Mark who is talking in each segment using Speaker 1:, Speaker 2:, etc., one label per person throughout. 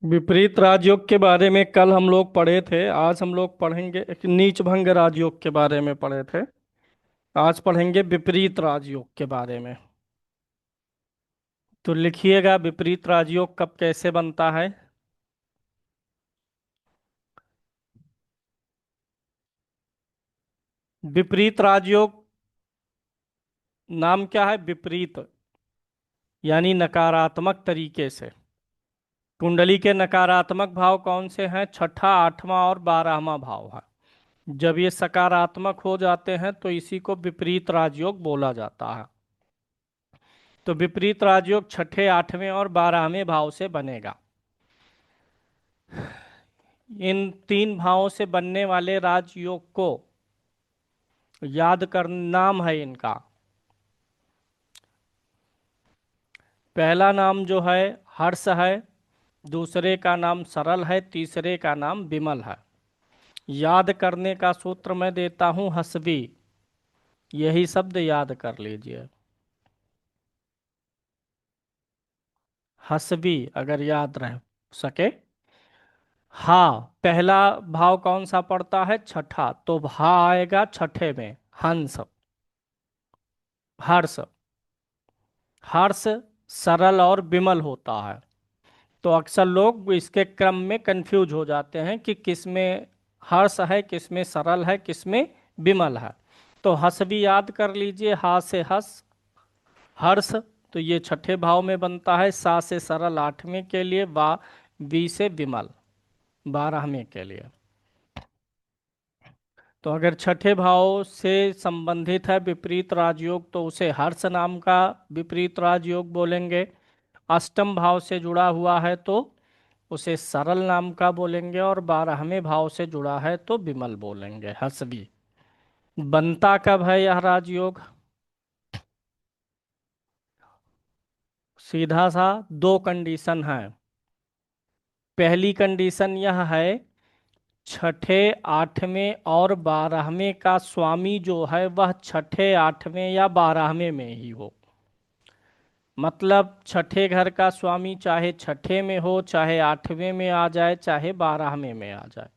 Speaker 1: विपरीत राजयोग के बारे में कल हम लोग पढ़े थे। आज हम लोग पढ़ेंगे नीच भंग राजयोग के बारे में पढ़े थे। आज पढ़ेंगे विपरीत राजयोग के बारे में। तो लिखिएगा विपरीत राजयोग कब कैसे बनता है। विपरीत राजयोग नाम क्या है? विपरीत यानी नकारात्मक तरीके से। कुंडली के नकारात्मक भाव कौन से हैं? छठा, आठवां और बारहवां भाव है। जब ये सकारात्मक हो जाते हैं तो इसी को विपरीत राजयोग बोला जाता है। तो विपरीत राजयोग छठे, आठवें और बारहवें भाव से बनेगा। इन तीन भावों से बनने वाले राजयोग को याद कर, नाम है इनका। पहला नाम जो है हर्ष है, दूसरे का नाम सरल है, तीसरे का नाम विमल है। याद करने का सूत्र मैं देता हूं, हसबी। यही शब्द याद कर लीजिए, हसबी, अगर याद रह सके। हाँ, पहला भाव कौन सा पड़ता है? छठा, तो भा आएगा छठे में, हंस, हर्ष। हर्ष सरल और विमल होता है। तो अक्सर लोग इसके क्रम में कंफ्यूज हो जाते हैं कि किस में हर्ष है, किस में सरल है, किस में विमल है। तो हर्ष भी याद कर लीजिए, हा से हर्ष, हर्ष, तो ये छठे भाव में बनता है। सा से सरल आठवें के लिए, वा वी से विमल बारहवें के लिए। तो अगर छठे भाव से संबंधित है विपरीत राजयोग तो उसे हर्ष नाम का विपरीत राजयोग बोलेंगे। अष्टम भाव से जुड़ा हुआ है तो उसे सरल नाम का बोलेंगे, और बारहवें भाव से जुड़ा है तो विमल बोलेंगे, हसबी। बनता कब है यह राजयोग? सीधा सा दो कंडीशन है। पहली कंडीशन यह है, छठे, आठवें और बारहवें का स्वामी जो है वह छठे, आठवें या बारहवें में ही हो। मतलब छठे घर का स्वामी चाहे छठे में हो, चाहे आठवें में आ जाए, चाहे बारहवें में आ जाए।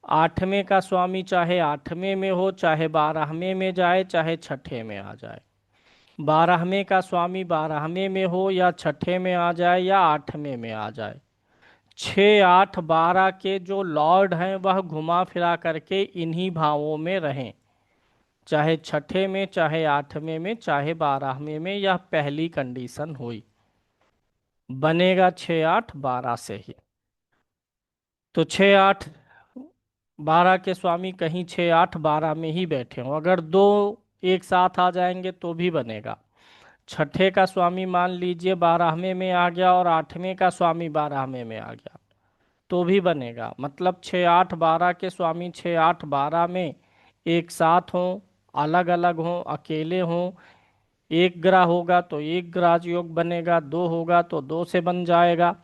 Speaker 1: आठवें का स्वामी चाहे आठवें में हो, चाहे बारहवें में जाए, चाहे छठे में आ जाए। बारहवें का स्वामी बारहवें में हो या छठे में आ जाए या आठवें में आ जाए। छः, आठ, बारह के जो लॉर्ड हैं वह घुमा फिरा करके इन्हीं भावों में रहें, चाहे छठे में, चाहे आठवें में, चाहे बारहवें में। यह पहली कंडीशन हुई। बनेगा छः, आठ, बारह से ही। तो छः, आठ, बारह के स्वामी कहीं छः, आठ, बारह में ही बैठे हों। अगर दो एक साथ आ जाएंगे तो भी बनेगा। छठे का स्वामी मान लीजिए बारहवें में आ गया और आठवें का स्वामी बारहवें में आ गया तो भी बनेगा। मतलब छः, आठ, बारह के स्वामी छः, आठ, बारह में एक साथ हों, अलग अलग हों, अकेले हों। एक ग्रह होगा तो एक ग्रह योग बनेगा, दो होगा तो दो से बन जाएगा।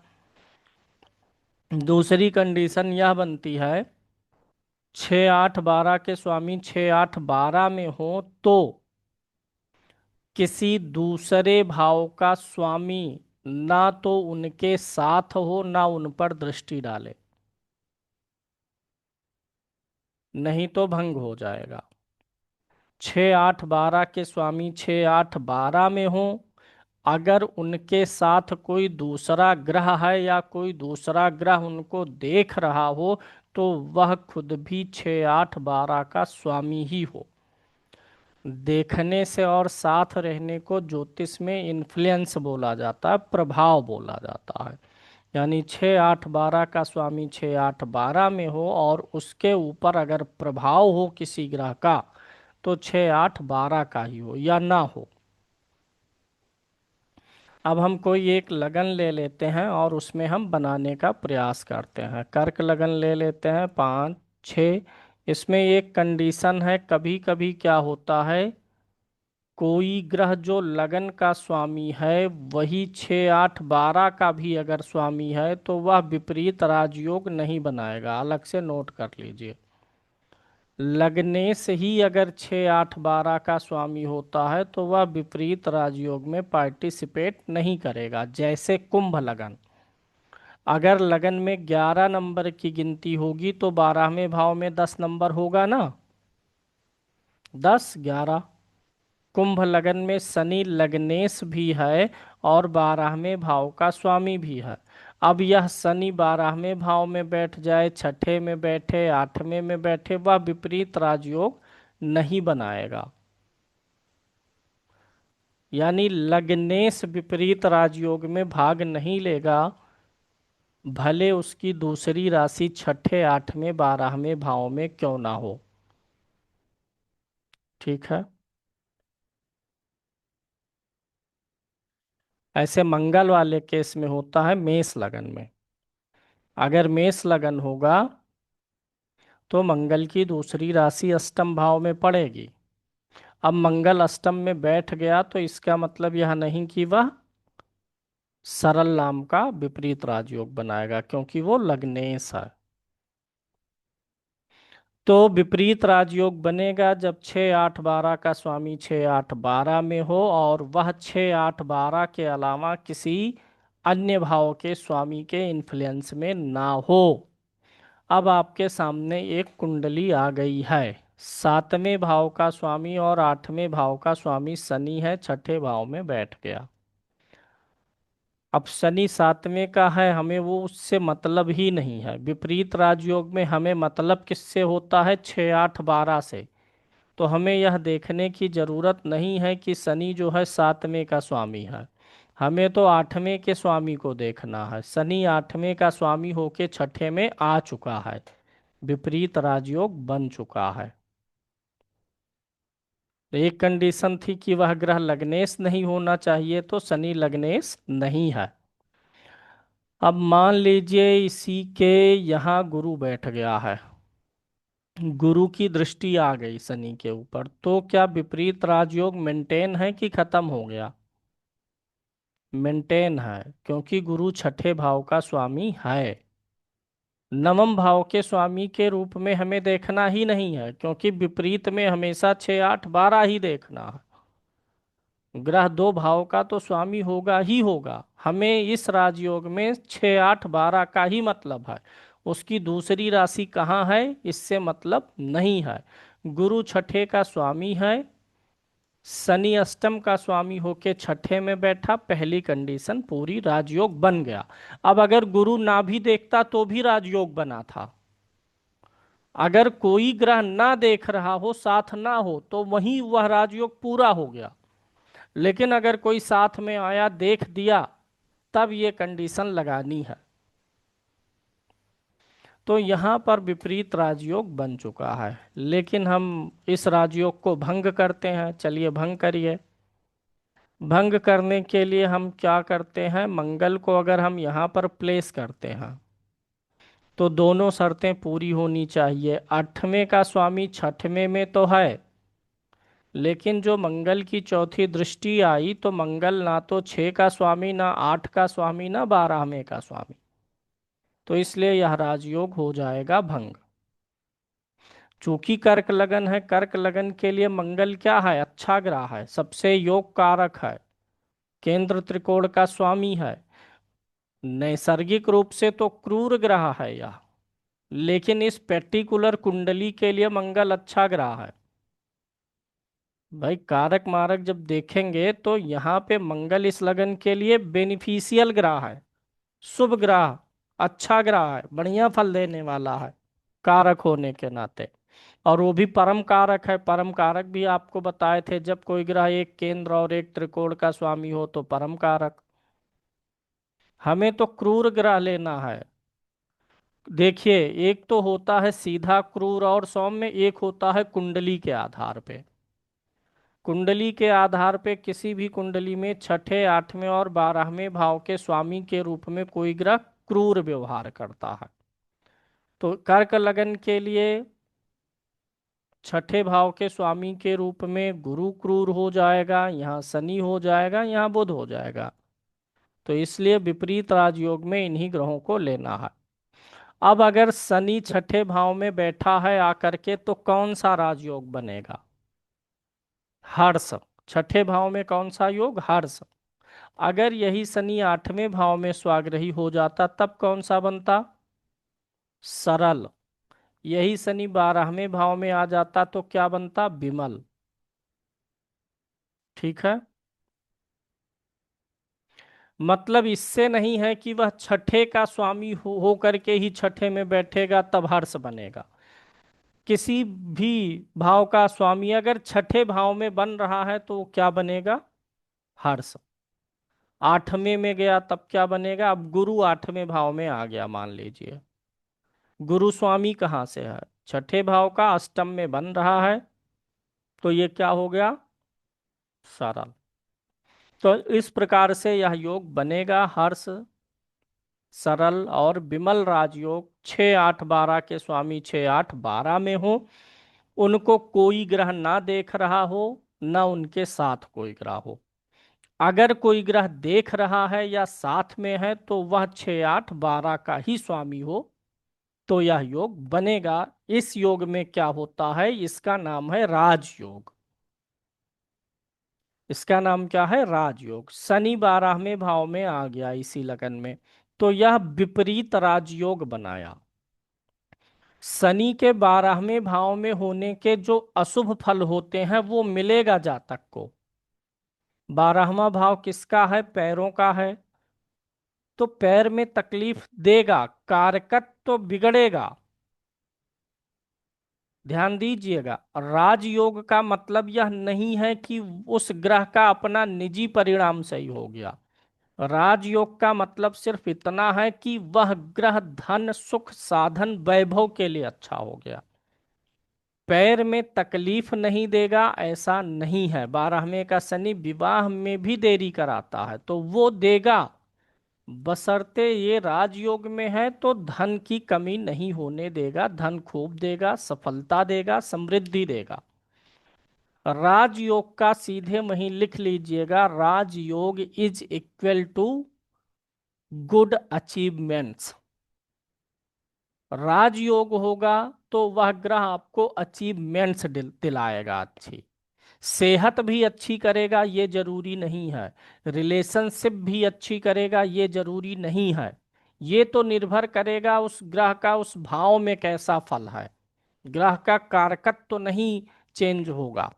Speaker 1: दूसरी कंडीशन यह बनती है, छः, आठ, बारह के स्वामी छः, आठ, बारह में हो तो किसी दूसरे भाव का स्वामी ना तो उनके साथ हो ना उन पर दृष्टि डाले, नहीं तो भंग हो जाएगा। छः, आठ, बारह के स्वामी छः, आठ, बारह में हो, अगर उनके साथ कोई दूसरा ग्रह है या कोई दूसरा ग्रह उनको देख रहा हो तो वह खुद भी छः, आठ, बारह का स्वामी ही हो। देखने से और साथ रहने को ज्योतिष में इन्फ्लुएंस बोला जाता है, प्रभाव बोला जाता है। यानी छः, आठ, बारह का स्वामी छः, आठ, बारह में हो और उसके ऊपर अगर प्रभाव हो किसी ग्रह का तो छः, आठ, बारह का ही हो या ना हो। अब हम कोई एक लगन ले लेते हैं और उसमें हम बनाने का प्रयास करते हैं। कर्क लगन ले लेते हैं, पाँच, छ। इसमें एक कंडीशन है, कभी कभी क्या होता है, कोई ग्रह जो लगन का स्वामी है वही छः, आठ, बारह का भी अगर स्वामी है तो वह विपरीत राजयोग नहीं बनाएगा। अलग से नोट कर लीजिए। लगने से ही अगर छः, आठ, बारह का स्वामी होता है तो वह विपरीत राजयोग में पार्टिसिपेट नहीं करेगा। जैसे कुंभ लगन, अगर लगन में 11 नंबर की गिनती होगी तो 12वें भाव में 10 नंबर होगा ना, 10 11। कुंभ लगन में शनि लग्नेश भी है और 12वें भाव का स्वामी भी है। अब यह शनि 12वें भाव में बैठ जाए, छठे में बैठे, 8वें में बैठे, वह विपरीत राजयोग नहीं बनाएगा। यानी लग्नेश विपरीत राजयोग में भाग नहीं लेगा, भले उसकी दूसरी राशि छठे, 8वें, 12वें भाव में क्यों ना हो। ठीक है। ऐसे मंगल वाले केस में होता है मेष लगन में। अगर मेष लगन होगा तो मंगल की दूसरी राशि अष्टम भाव में पड़ेगी। अब मंगल अष्टम में बैठ गया तो इसका मतलब यह नहीं कि वह सरल नाम का विपरीत राजयोग बनाएगा, क्योंकि वो लग्नेश है। तो विपरीत राजयोग बनेगा जब 6 8 12 का स्वामी 6 8 12 में हो और वह 6 8 12 के अलावा किसी अन्य भाव के स्वामी के इन्फ्लुएंस में ना हो। अब आपके सामने एक कुंडली आ गई है। 7वें भाव का स्वामी और 8वें भाव का स्वामी शनि है, छठे भाव में बैठ गया। अब शनि 7वें का है, हमें वो उससे मतलब ही नहीं है। विपरीत राजयोग में हमें मतलब किससे होता है? 6 8 12 से। तो हमें यह देखने की जरूरत नहीं है कि शनि जो है 7वें का स्वामी है, हमें तो 8वें के स्वामी को देखना है। शनि 8वें का स्वामी होके छठे में आ चुका है, विपरीत राजयोग बन चुका है। तो एक कंडीशन थी कि वह ग्रह लग्नेश नहीं होना चाहिए, तो शनि लग्नेश नहीं है। अब मान लीजिए इसी के यहाँ गुरु बैठ गया है, गुरु की दृष्टि आ गई शनि के ऊपर, तो क्या विपरीत राजयोग मेंटेन है कि खत्म हो गया? मेंटेन है, क्योंकि गुरु छठे भाव का स्वामी है। नवम भाव के स्वामी के रूप में हमें देखना ही नहीं है, क्योंकि विपरीत में हमेशा 6 8 12 ही देखना है। ग्रह दो भाव का तो स्वामी होगा ही होगा। हमें इस राजयोग में 6 8 12 का ही मतलब है, उसकी दूसरी राशि कहाँ है इससे मतलब नहीं है। गुरु छठे का स्वामी है, शनि अष्टम का स्वामी होके छठे में बैठा, पहली कंडीशन पूरी, राजयोग बन गया। अब अगर गुरु ना भी देखता तो भी राजयोग बना था। अगर कोई ग्रह ना देख रहा हो, साथ ना हो, तो वहीं वह राजयोग पूरा हो गया। लेकिन अगर कोई साथ में आया, देख दिया, तब ये कंडीशन लगानी है। तो यहाँ पर विपरीत राजयोग बन चुका है, लेकिन हम इस राजयोग को भंग करते हैं। चलिए भंग करिए। भंग करने के लिए हम क्या करते हैं? मंगल को अगर हम यहाँ पर प्लेस करते हैं तो दोनों शर्तें पूरी होनी चाहिए। 8वें का स्वामी छठवें में तो है, लेकिन जो मंगल की चौथी दृष्टि आई तो मंगल ना तो 6 का स्वामी, ना 8 का स्वामी, ना 12वें का स्वामी, तो इसलिए यह राजयोग हो जाएगा भंग। चूंकि कर्क लगन है, कर्क लगन के लिए मंगल क्या है? अच्छा ग्रह है, सबसे योग कारक है, केंद्र त्रिकोण का स्वामी है। नैसर्गिक रूप से तो क्रूर ग्रह है यह, लेकिन इस पर्टिकुलर कुंडली के लिए मंगल अच्छा ग्रह है। भाई कारक मारक जब देखेंगे तो यहाँ पे मंगल इस लगन के लिए बेनिफिशियल ग्रह है, शुभ ग्रह, अच्छा ग्रह है, बढ़िया फल देने वाला है कारक होने के नाते। और वो भी परम कारक है। परम कारक भी आपको बताए थे, जब कोई ग्रह एक केंद्र और एक त्रिकोण का स्वामी हो तो परम कारक। हमें तो क्रूर ग्रह लेना है। देखिए, एक तो होता है सीधा क्रूर और सौम्य, एक होता है कुंडली के आधार पे। कुंडली के आधार पे किसी भी कुंडली में छठे, 8वें और 12वें भाव के स्वामी के रूप में कोई ग्रह क्रूर व्यवहार करता है। तो कर्क लगन के लिए छठे भाव के स्वामी के रूप में गुरु क्रूर हो जाएगा, यहाँ शनि हो जाएगा, यहाँ बुध हो जाएगा। तो इसलिए विपरीत राजयोग में इन्हीं ग्रहों को लेना है। अब अगर शनि छठे भाव में बैठा है आकर के, तो कौन सा राजयोग बनेगा? हर्ष। छठे भाव में कौन सा योग? हर्ष। अगर यही शनि आठवें भाव में स्वाग्रही हो जाता तब कौन सा बनता? सरल। यही शनि बारहवें भाव में आ जाता तो क्या बनता? विमल। ठीक है। मतलब इससे नहीं है कि वह छठे का स्वामी हो करके ही छठे में बैठेगा तब हर्ष बनेगा। किसी भी भाव का स्वामी अगर छठे भाव में बन रहा है तो वो क्या बनेगा? हर्ष। आठवें में गया तब क्या बनेगा? अब गुरु आठवें भाव में आ गया मान लीजिए। गुरु स्वामी कहाँ से है? छठे भाव का, अष्टम में बन रहा है, तो ये क्या हो गया? सरल। तो इस प्रकार से यह योग बनेगा, हर्ष, सरल और विमल राजयोग। 6 8 12 के स्वामी 6 8 12 में हो, उनको कोई ग्रह ना देख रहा हो, ना उनके साथ कोई ग्रह हो। अगर कोई ग्रह देख रहा है या साथ में है तो वह 6 8 12 का ही स्वामी हो, तो यह योग बनेगा। इस योग में क्या होता है? इसका नाम है राजयोग। इसका नाम क्या है? राजयोग। शनि बारहवें भाव में आ गया इसी लगन में, तो यह विपरीत राजयोग बनाया। शनि के बारहवें भाव में होने के जो अशुभ फल होते हैं वो मिलेगा जातक को। बारहवां भाव किसका है? पैरों का है, तो पैर में तकलीफ देगा, कारकत तो बिगड़ेगा। ध्यान दीजिएगा, राजयोग का मतलब यह नहीं है कि उस ग्रह का अपना निजी परिणाम सही हो गया। राजयोग का मतलब सिर्फ इतना है कि वह ग्रह धन सुख साधन वैभव के लिए अच्छा हो गया। पैर में तकलीफ नहीं देगा ऐसा नहीं है। बारहवें का शनि विवाह में भी देरी कराता है तो वो देगा, बशर्ते ये राजयोग में है तो धन की कमी नहीं होने देगा, धन खूब देगा, सफलता देगा, समृद्धि देगा। राजयोग का सीधे वहीं लिख लीजिएगा, Rajyog is equal to good achievements. Rajyog होगा तो वह ग्रह आपको अचीवमेंट्स दिलाएगा, अच्छी सेहत भी अच्छी करेगा, ये जरूरी नहीं है। रिलेशनशिप भी अच्छी करेगा, ये जरूरी नहीं है। ये तो निर्भर करेगा उस ग्रह का उस भाव में कैसा फल है। ग्रह का कारकत्व तो नहीं चेंज होगा।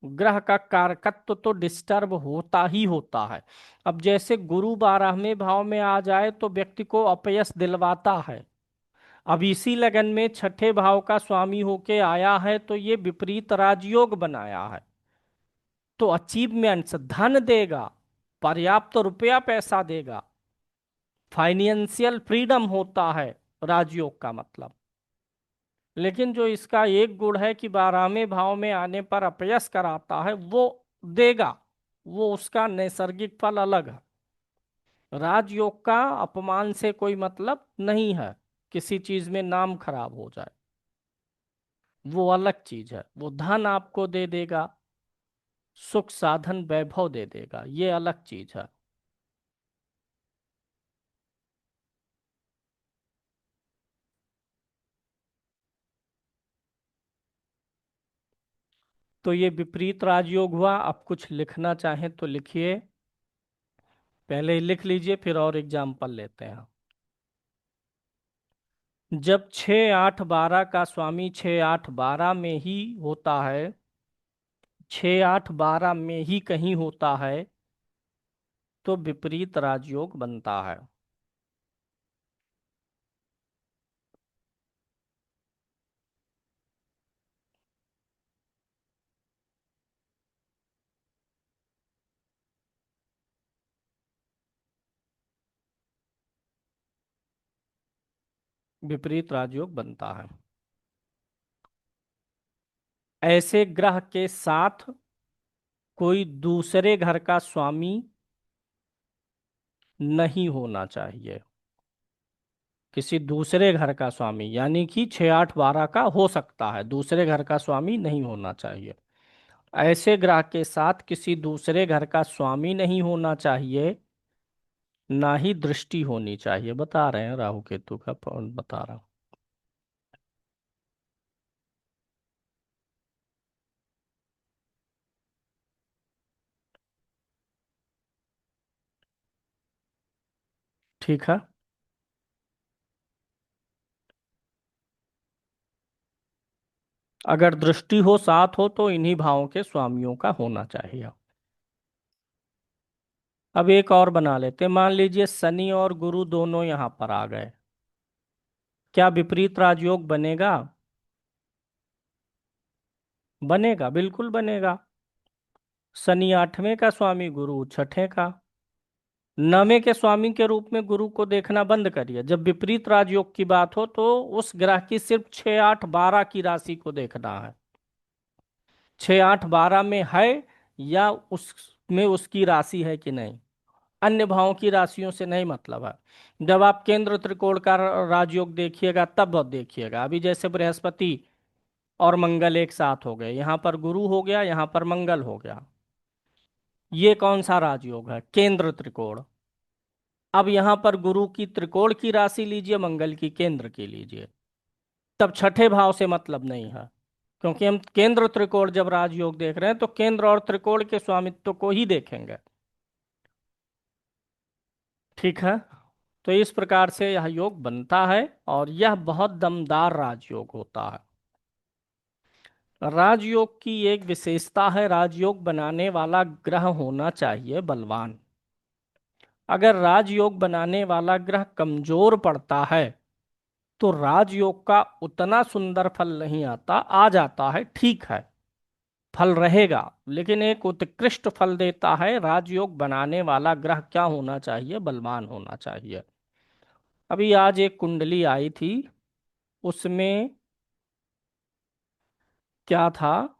Speaker 1: ग्रह का कारकत्व तो डिस्टर्ब होता ही होता है। अब जैसे गुरु बारहवें भाव में आ जाए तो व्यक्ति को अपयश दिलवाता है। अब इसी लगन में छठे भाव का स्वामी होके आया है तो ये विपरीत राजयोग बनाया है, तो अचीवमेंट्स धन देगा, पर्याप्त रुपया पैसा देगा, फाइनेंशियल फ्रीडम होता है राजयोग का मतलब। लेकिन जो इसका एक गुण है कि बारहवें भाव में आने पर अपयश कराता है, वो देगा, वो उसका नैसर्गिक फल अलग है। राजयोग का अपमान से कोई मतलब नहीं है, किसी चीज में नाम खराब हो जाए, वो अलग चीज है। वो धन आपको दे देगा, सुख साधन वैभव दे देगा, ये अलग चीज है। तो ये विपरीत राजयोग हुआ। अब कुछ लिखना चाहें तो लिखिए, पहले ही लिख लीजिए फिर और एग्जाम्पल लेते हैं। जब 6 8 12 का स्वामी 6 8 12 में ही होता है, 6 8 12 में ही कहीं होता है, तो विपरीत राजयोग बनता है। विपरीत राजयोग बनता है। ऐसे ग्रह के साथ कोई दूसरे घर का स्वामी नहीं होना चाहिए। किसी दूसरे घर का स्वामी यानी कि 6 8 12 का हो सकता है, दूसरे घर का स्वामी नहीं होना चाहिए। ऐसे ग्रह के साथ किसी दूसरे घर का स्वामी नहीं होना चाहिए, ना ही दृष्टि होनी चाहिए। बता रहे हैं राहु केतु का बता रहा हूं। ठीक है। अगर दृष्टि हो साथ हो तो इन्हीं भावों के स्वामियों का होना चाहिए। अब एक और बना लेते हैं। मान लीजिए शनि और गुरु दोनों यहां पर आ गए, क्या विपरीत राजयोग बनेगा? बनेगा, बिल्कुल बनेगा। शनि आठवें का स्वामी, गुरु छठे का। नवें के स्वामी के रूप में गुरु को देखना बंद करिए। जब विपरीत राजयोग की बात हो तो उस ग्रह की सिर्फ 6 8 12 की राशि को देखना है। 6 8 12 में है या उसमें उसकी राशि है कि नहीं, अन्य भावों की राशियों से नहीं मतलब है। जब आप केंद्र त्रिकोण का राजयोग देखिएगा तब देखिएगा। अभी जैसे बृहस्पति और मंगल एक साथ हो गए, यहाँ पर गुरु हो गया, यहाँ पर मंगल हो गया। ये कौन सा राजयोग है? केंद्र त्रिकोण। अब यहाँ पर गुरु की त्रिकोण की राशि लीजिए, मंगल की केंद्र की लीजिए, तब छठे भाव से मतलब नहीं है। क्योंकि हम केंद्र त्रिकोण जब राजयोग देख रहे हैं तो केंद्र और त्रिकोण के स्वामित्व को ही देखेंगे। ठीक है। तो इस प्रकार से यह योग बनता है और यह बहुत दमदार राजयोग होता है। राजयोग की एक विशेषता है, राजयोग बनाने वाला ग्रह होना चाहिए बलवान। अगर राजयोग बनाने वाला ग्रह कमजोर पड़ता है तो राजयोग का उतना सुंदर फल नहीं आता, आ जाता है, ठीक है, फल रहेगा, लेकिन एक उत्कृष्ट फल देता है। राजयोग बनाने वाला ग्रह क्या होना चाहिए? बलवान होना चाहिए। अभी आज एक कुंडली आई थी, उसमें क्या था?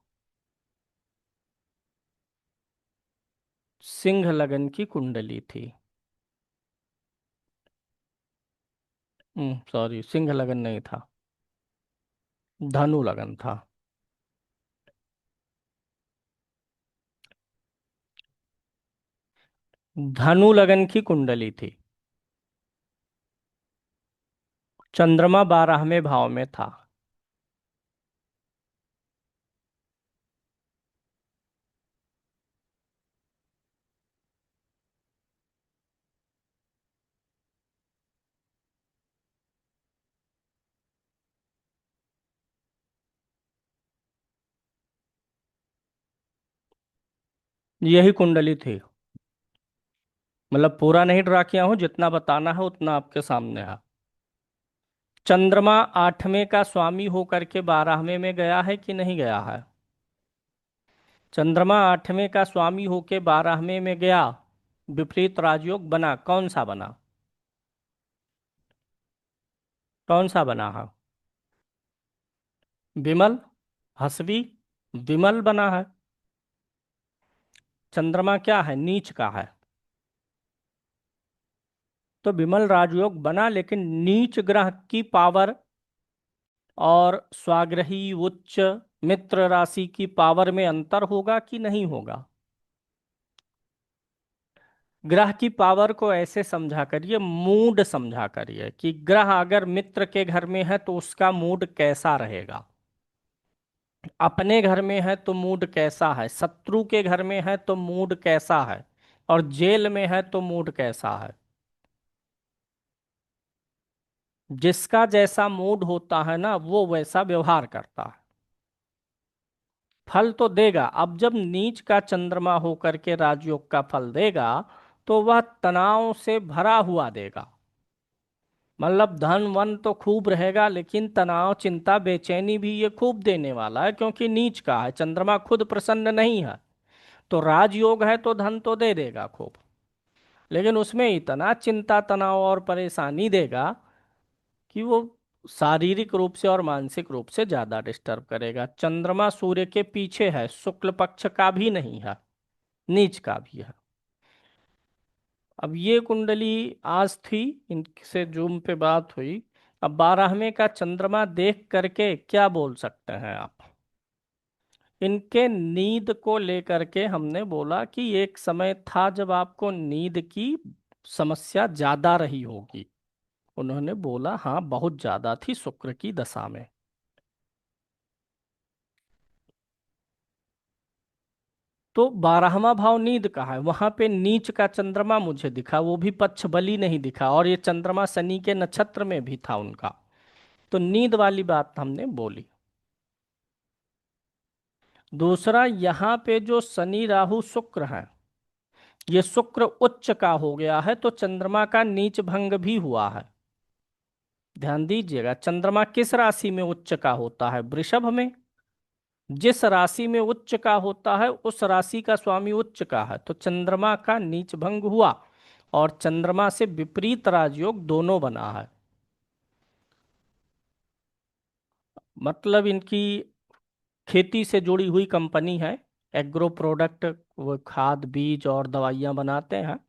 Speaker 1: सिंह लगन की कुंडली थी। सॉरी, सिंह लगन नहीं था, धनु लगन था। धनु लगन की कुंडली थी। चंद्रमा 12वें भाव में था। यही कुंडली थी। मतलब पूरा नहीं ड्रा किया हूं, जितना बताना है उतना आपके सामने है। चंद्रमा 8वें का स्वामी होकर के 12वें में गया है कि नहीं गया है? चंद्रमा 8वें का स्वामी होके 12वें में गया, विपरीत राजयोग बना, कौन सा बना? कौन सा बना है? विमल, हसवी, विमल बना है। चंद्रमा क्या है? नीच का है। तो विमल राजयोग बना, लेकिन नीच ग्रह की पावर और स्वाग्रही उच्च मित्र राशि की पावर में अंतर होगा कि नहीं होगा? ग्रह की पावर को ऐसे समझा करिए, मूड समझा करिए कि ग्रह अगर मित्र के घर में है तो उसका मूड कैसा रहेगा, अपने घर में है तो मूड कैसा है, शत्रु के घर में है तो मूड कैसा है, और जेल में है तो मूड कैसा है। जिसका जैसा मूड होता है ना, वो वैसा व्यवहार करता है, फल तो देगा। अब जब नीच का चंद्रमा होकर के राजयोग का फल देगा तो वह तनाव से भरा हुआ देगा। मतलब धन वन तो खूब रहेगा, लेकिन तनाव चिंता बेचैनी भी ये खूब देने वाला है, क्योंकि नीच का है, चंद्रमा खुद प्रसन्न नहीं है। तो राजयोग है तो धन तो दे देगा खूब, लेकिन उसमें इतना चिंता तनाव और परेशानी देगा कि वो शारीरिक रूप से और मानसिक रूप से ज्यादा डिस्टर्ब करेगा। चंद्रमा सूर्य के पीछे है, शुक्ल पक्ष का भी नहीं है, नीच का भी है। अब ये कुंडली आज थी, इनसे जूम पे बात हुई। अब 12वें का चंद्रमा देख करके क्या बोल सकते हैं आप? इनके नींद को लेकर के हमने बोला कि एक समय था जब आपको नींद की समस्या ज्यादा रही होगी। उन्होंने बोला हाँ, बहुत ज्यादा थी शुक्र की दशा में। तो 12वां भाव नींद का है, वहां पे नीच का चंद्रमा मुझे दिखा, वो भी पक्ष बली नहीं दिखा, और ये चंद्रमा शनि के नक्षत्र में भी था उनका। तो नींद वाली बात हमने बोली। दूसरा, यहाँ पे जो शनि राहु शुक्र है, ये शुक्र उच्च का हो गया है, तो चंद्रमा का नीच भंग भी हुआ है। ध्यान दीजिएगा, चंद्रमा किस राशि में उच्च का होता है? वृषभ में। जिस राशि में उच्च का होता है उस राशि का स्वामी उच्च का है, तो चंद्रमा का नीच भंग हुआ, और चंद्रमा से विपरीत राजयोग दोनों बना है। मतलब इनकी खेती से जुड़ी हुई कंपनी है, एग्रो प्रोडक्ट, वो खाद बीज और दवाइयाँ बनाते हैं।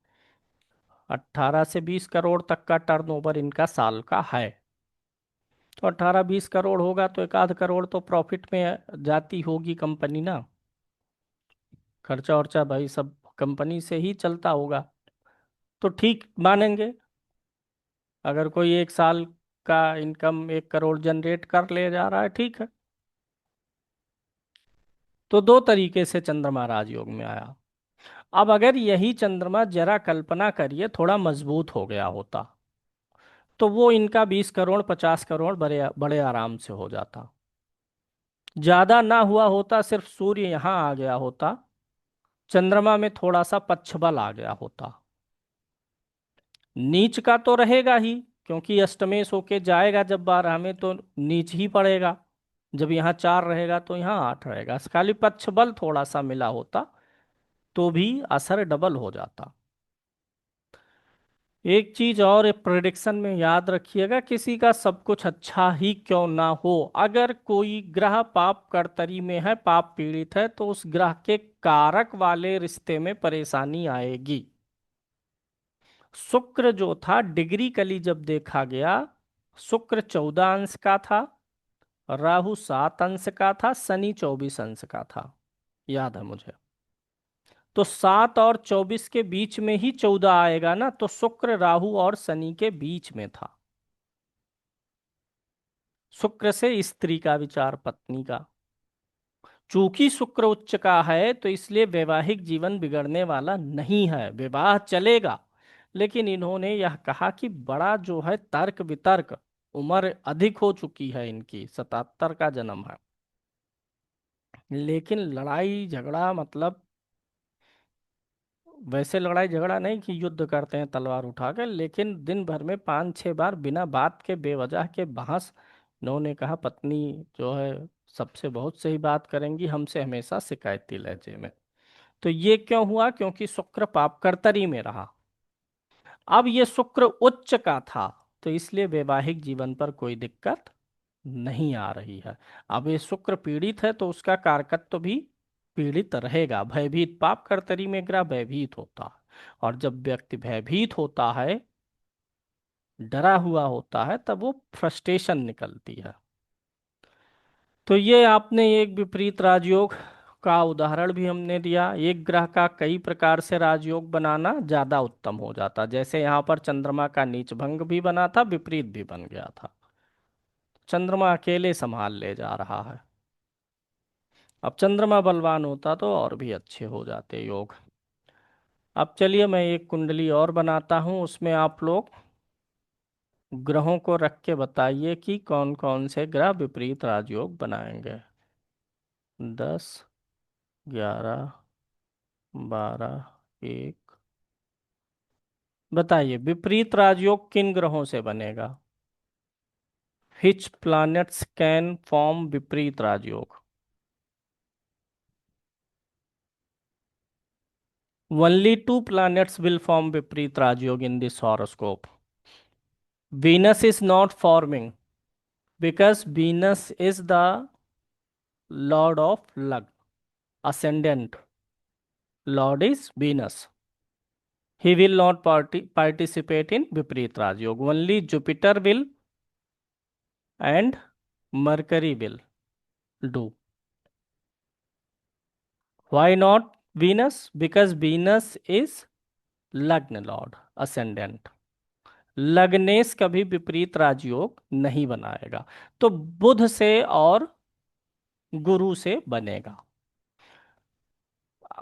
Speaker 1: 18 से 20 करोड़ तक का टर्नओवर इनका साल का है। तो 18-20 करोड़ होगा तो एक आध करोड़ तो प्रॉफिट में जाती होगी कंपनी ना। खर्चा वर्चा भाई सब कंपनी से ही चलता होगा, तो ठीक मानेंगे। अगर कोई एक साल का इनकम 1 करोड़ जनरेट कर ले जा रहा है, ठीक है। तो दो तरीके से चंद्रमा राजयोग में आया। अब अगर यही चंद्रमा, जरा कल्पना करिए, थोड़ा मजबूत हो गया होता, तो वो इनका 20 करोड़ 50 करोड़ बड़े बड़े आराम से हो जाता। ज्यादा ना हुआ होता, सिर्फ सूर्य यहाँ आ गया होता, चंद्रमा में थोड़ा सा पच्छबल आ गया होता। नीच का तो रहेगा ही, क्योंकि अष्टमेश होके जाएगा जब 12 में, तो नीच ही पड़ेगा। जब यहाँ 4 रहेगा तो यहाँ 8 रहेगा, खाली पक्ष बल थोड़ा सा मिला होता तो भी असर डबल हो जाता। एक चीज और प्रेडिक्शन में याद रखिएगा, किसी का सब कुछ अच्छा ही क्यों ना हो, अगर कोई ग्रह पाप कर्तरी में है, पाप पीड़ित है, तो उस ग्रह के कारक वाले रिश्ते में परेशानी आएगी। शुक्र जो था, डिग्री कली जब देखा गया, शुक्र 14 अंश का था, राहु 7 अंश का था, शनि 24 अंश का था, याद है मुझे। तो 7 और 24 के बीच में ही 14 आएगा ना, तो शुक्र राहु और शनि के बीच में था। शुक्र से स्त्री का विचार, पत्नी का। चूंकि शुक्र उच्च का है तो इसलिए वैवाहिक जीवन बिगड़ने वाला नहीं है, विवाह चलेगा। लेकिन इन्होंने यह कहा कि बड़ा जो है तर्क वितर्क, उम्र अधिक हो चुकी है इनकी, 77 का जन्म है, लेकिन लड़ाई झगड़ा मतलब वैसे लड़ाई झगड़ा नहीं कि युद्ध करते हैं तलवार उठाकर, लेकिन दिन भर में 5-6 बार बिना बात के बेवजह के बहस। इन्होंने कहा पत्नी जो है सबसे बहुत सही बात करेंगी, हमसे हमेशा शिकायती लहजे में। तो ये क्यों हुआ? क्योंकि शुक्र पापकर्तरी में रहा। अब ये शुक्र उच्च का था, तो इसलिए वैवाहिक जीवन पर कोई दिक्कत नहीं आ रही है। अब ये शुक्र पीड़ित है तो उसका कारकत्व भी पीड़ित रहेगा। भयभीत, पाप कर्तरी में ग्रह भयभीत होता है, और जब व्यक्ति भयभीत होता है, डरा हुआ होता है, तब वो फ्रस्ट्रेशन निकलती है। तो ये आपने एक विपरीत राजयोग का उदाहरण भी हमने दिया। एक ग्रह का कई प्रकार से राजयोग बनाना ज्यादा उत्तम हो जाता, जैसे यहाँ पर चंद्रमा का नीच भंग भी बना था, विपरीत भी बन गया था। चंद्रमा अकेले संभाल ले जा रहा है। अब चंद्रमा बलवान होता तो और भी अच्छे हो जाते योग। अब चलिए मैं एक कुंडली और बनाता हूँ, उसमें आप लोग ग्रहों को रख के बताइए कि कौन कौन से ग्रह विपरीत राजयोग बनाएंगे। 10, 11, 12, 1। बताइए विपरीत राजयोग किन ग्रहों से बनेगा? Which planets can form विपरीत राजयोग? Only two planets will form विपरीत राजयोग in this horoscope. Venus is not forming because Venus is the lord of luck. Ascendant lord is Venus. He will not participate in viparit raj yoga. Only Jupiter will and Mercury will do. Why not Venus? Because Venus is lagna lord, ascendant. लग्नेश कभी विपरीत राजयोग नहीं बनाएगा, तो बुध से और गुरु से बनेगा।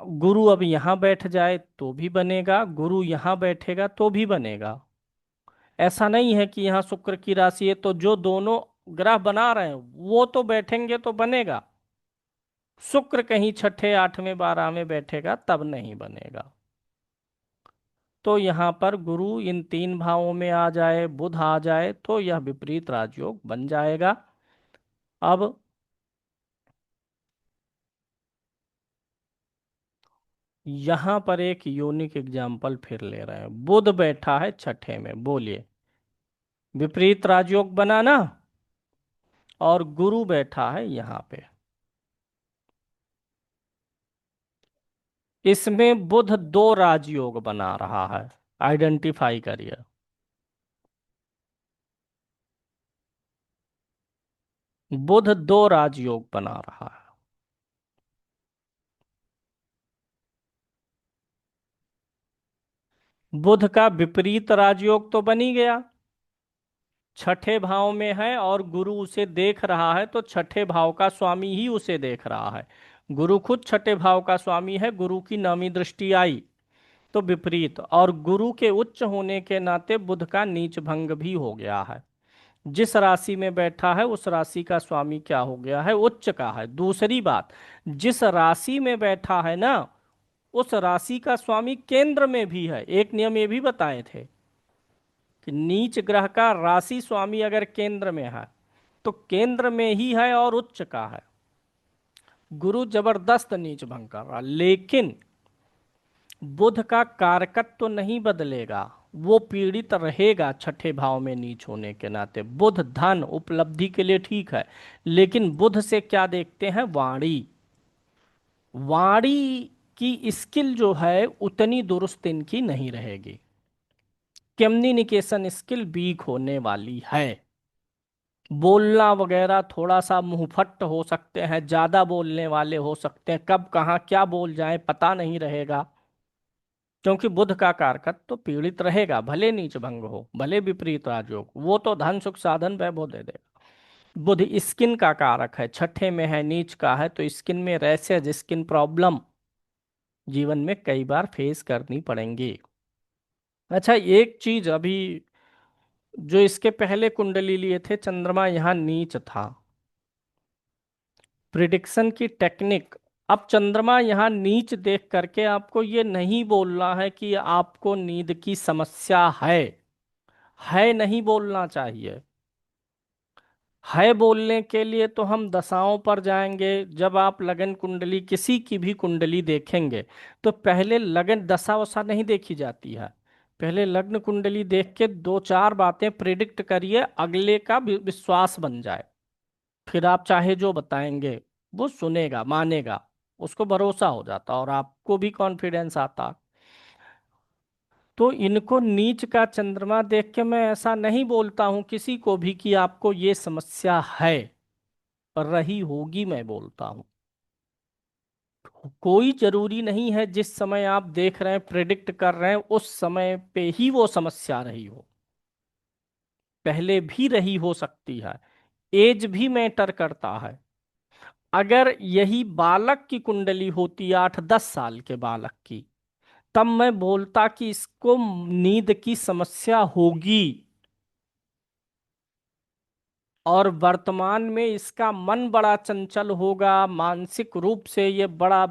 Speaker 1: गुरु अब यहाँ बैठ जाए तो भी बनेगा, गुरु यहाँ बैठेगा तो भी बनेगा। ऐसा नहीं है कि यहाँ शुक्र की राशि है तो जो दोनों ग्रह बना रहे हैं वो तो बैठेंगे तो बनेगा, शुक्र कहीं छठे आठवें बारह में बैठेगा तब नहीं बनेगा। तो यहाँ पर गुरु इन तीन भावों में आ जाए, बुध आ जाए तो यह विपरीत राजयोग बन जाएगा। अब यहाँ पर एक यूनिक एग्जाम्पल फिर ले रहे हैं। बुध बैठा है छठे में, बोलिए, विपरीत राजयोग बना ना, और गुरु बैठा है यहाँ पे। इसमें बुध दो राजयोग बना रहा है, आइडेंटिफाई करिए। बुध दो राजयोग बना रहा है। बुध का विपरीत राजयोग तो बन ही गया, छठे भाव में है और गुरु उसे देख रहा है, तो छठे भाव का स्वामी ही उसे देख रहा है। गुरु खुद छठे भाव का स्वामी है, गुरु की नौवीं दृष्टि आई तो विपरीत, और गुरु के उच्च होने के नाते बुध का नीच भंग भी हो गया है। जिस राशि में बैठा है उस राशि का स्वामी क्या हो गया है, उच्च का है। दूसरी बात, जिस राशि में बैठा है ना, उस राशि का स्वामी केंद्र में भी है। एक नियम ये भी बताए थे कि नीच ग्रह का राशि स्वामी अगर केंद्र में है तो केंद्र में ही है और उच्च का है। गुरु जबरदस्त नीच भंग कर रहा, लेकिन बुध का कारकत्व तो नहीं बदलेगा, वो पीड़ित रहेगा छठे भाव में नीच होने के नाते। बुध धन उपलब्धि के लिए ठीक है, लेकिन बुध से क्या देखते हैं, वाणी। वाणी की स्किल जो है उतनी दुरुस्त इनकी नहीं रहेगी, कम्युनिकेशन स्किल वीक होने वाली है। बोलना वगैरह थोड़ा सा मुंहफट हो सकते हैं, ज्यादा बोलने वाले हो सकते हैं, कब कहाँ क्या बोल जाए पता नहीं रहेगा। क्योंकि बुध का कारकत्व तो पीड़ित रहेगा, भले नीच भंग हो, भले विपरीत राजयोग, वो तो धन सुख साधन वैभव दे देगा। बुध स्किन का कारक है, छठे में है, नीच का है, तो स्किन में रैशेज, स्किन प्रॉब्लम जीवन में कई बार फेस करनी पड़ेंगी। अच्छा, एक चीज अभी, जो इसके पहले कुंडली लिए थे चंद्रमा यहाँ नीच था, प्रिडिक्शन की टेक्निक। अब चंद्रमा यहाँ नीच देख करके आपको ये नहीं बोलना है कि आपको नींद की समस्या है नहीं बोलना चाहिए। है बोलने के लिए तो हम दशाओं पर जाएंगे। जब आप लगन कुंडली, किसी की भी कुंडली देखेंगे तो पहले लगन दशा वशा नहीं देखी जाती है, पहले लग्न कुंडली देख के दो चार बातें प्रिडिक्ट करिए, अगले का विश्वास बन जाए। फिर आप चाहे जो बताएंगे वो सुनेगा, मानेगा, उसको भरोसा हो जाता और आपको भी कॉन्फिडेंस आता। तो इनको नीच का चंद्रमा देख के मैं ऐसा नहीं बोलता हूं किसी को भी कि आपको ये समस्या है, रही होगी, मैं बोलता हूं। कोई जरूरी नहीं है जिस समय आप देख रहे हैं, प्रेडिक्ट कर रहे हैं, उस समय पे ही वो समस्या रही हो, पहले भी रही हो सकती है। एज भी मैटर करता है। अगर यही बालक की कुंडली होती, 8-10 साल के बालक की, तब मैं बोलता कि इसको नींद की समस्या होगी। और वर्तमान में इसका मन बड़ा चंचल होगा, मानसिक रूप से ये बड़ा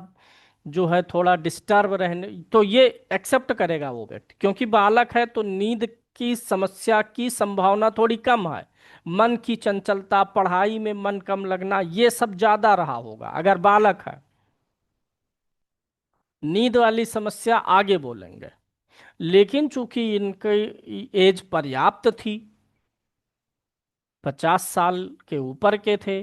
Speaker 1: जो है थोड़ा डिस्टर्ब रहने, तो ये एक्सेप्ट करेगा वो व्यक्ति, क्योंकि बालक है तो नींद की समस्या की संभावना थोड़ी कम है। मन की चंचलता, पढ़ाई में मन कम लगना, ये सब ज्यादा रहा होगा अगर बालक है। नींद वाली समस्या आगे बोलेंगे। लेकिन चूंकि इनकी एज पर्याप्त थी, 50 साल के ऊपर के थे,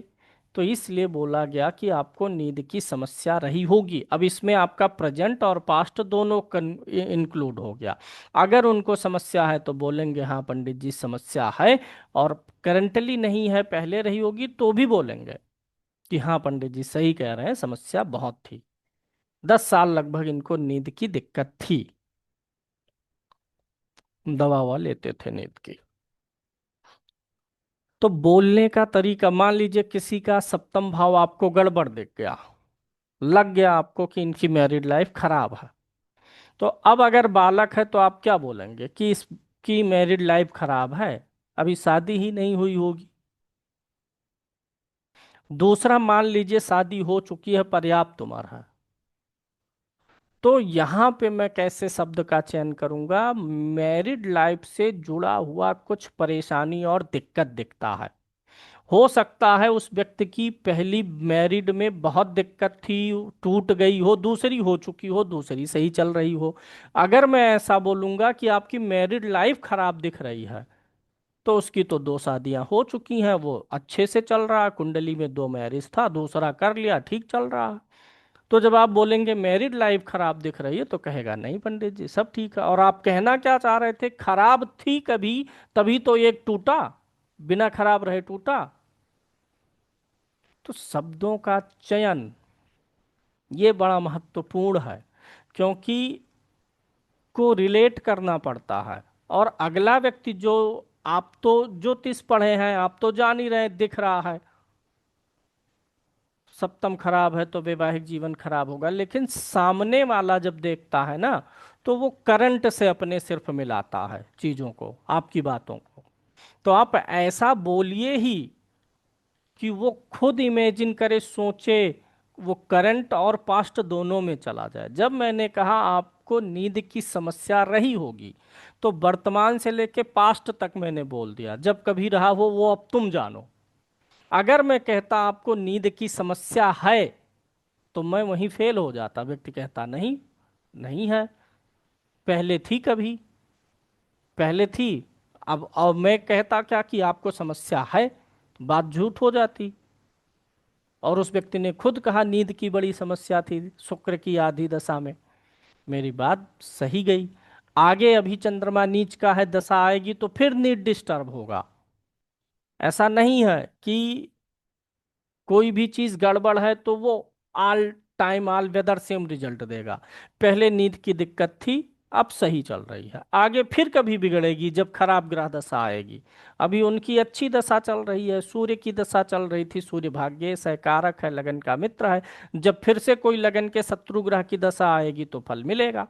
Speaker 1: तो इसलिए बोला गया कि आपको नींद की समस्या रही होगी। अब इसमें आपका प्रेजेंट और पास्ट दोनों इंक्लूड हो गया। अगर उनको समस्या है तो बोलेंगे हाँ पंडित जी समस्या है, और करंटली नहीं है, पहले रही होगी तो भी बोलेंगे कि हाँ पंडित जी सही कह रहे हैं, समस्या बहुत थी, 10 साल लगभग इनको नींद की दिक्कत थी, दवा ववा लेते थे नींद की। तो बोलने का तरीका, मान लीजिए किसी का सप्तम भाव आपको गड़बड़ दिख गया, लग गया आपको कि इनकी मैरिड लाइफ खराब है। तो अब अगर बालक है तो आप क्या बोलेंगे कि इसकी मैरिड लाइफ खराब है, अभी शादी ही नहीं हुई होगी। दूसरा, मान लीजिए शादी हो चुकी है, पर्याप्त उम्र है, तो यहां पे मैं कैसे शब्द का चयन करूंगा, मैरिड लाइफ से जुड़ा हुआ कुछ परेशानी और दिक्कत दिखता है। हो सकता है उस व्यक्ति की पहली मैरिड में बहुत दिक्कत थी, टूट गई हो, दूसरी हो चुकी हो, दूसरी सही चल रही हो। अगर मैं ऐसा बोलूंगा कि आपकी मैरिड लाइफ खराब दिख रही है, तो उसकी तो दो शादियां हो चुकी हैं, वो अच्छे से चल रहा है, कुंडली में दो मैरिज था, दूसरा कर लिया, ठीक चल रहा है। तो जब आप बोलेंगे मैरिड लाइफ खराब दिख रही है, तो कहेगा नहीं पंडित जी सब ठीक है। और आप कहना क्या चाह रहे थे, खराब थी कभी, तभी तो एक टूटा, बिना खराब रहे टूटा। तो शब्दों का चयन ये बड़ा महत्वपूर्ण है, क्योंकि को रिलेट करना पड़ता है। और अगला व्यक्ति जो, आप तो ज्योतिष पढ़े हैं, आप तो जान ही रहे हैं, दिख रहा है सप्तम खराब है तो वैवाहिक जीवन खराब होगा, लेकिन सामने वाला जब देखता है ना, तो वो करंट से अपने सिर्फ मिलाता है चीजों को, आपकी बातों को। तो आप ऐसा बोलिए ही कि वो खुद इमेजिन करे, सोचे, वो करंट और पास्ट दोनों में चला जाए। जब मैंने कहा आपको नींद की समस्या रही होगी, तो वर्तमान से लेके पास्ट तक मैंने बोल दिया, जब कभी रहा हो वो अब तुम जानो। अगर मैं कहता आपको नींद की समस्या है, तो मैं वहीं फेल हो जाता, व्यक्ति कहता नहीं, नहीं है, पहले थी कभी, पहले थी। अब मैं कहता क्या कि आपको समस्या है, तो बात झूठ हो जाती। और उस व्यक्ति ने खुद कहा नींद की बड़ी समस्या थी शुक्र की आधी दशा में, मेरी बात सही गई। आगे अभी चंद्रमा नीच का है, दशा आएगी तो फिर नींद डिस्टर्ब होगा। ऐसा नहीं है कि कोई भी चीज गड़बड़ है तो वो all time all weather same result देगा। पहले नींद की दिक्कत थी, अब सही चल रही है, आगे फिर कभी बिगड़ेगी जब खराब ग्रह दशा आएगी। अभी उनकी अच्छी दशा चल रही है, सूर्य की दशा चल रही थी, सूर्य भाग्य सहकारक है, लगन का मित्र है। जब फिर से कोई लगन के शत्रु ग्रह की दशा आएगी तो फल मिलेगा।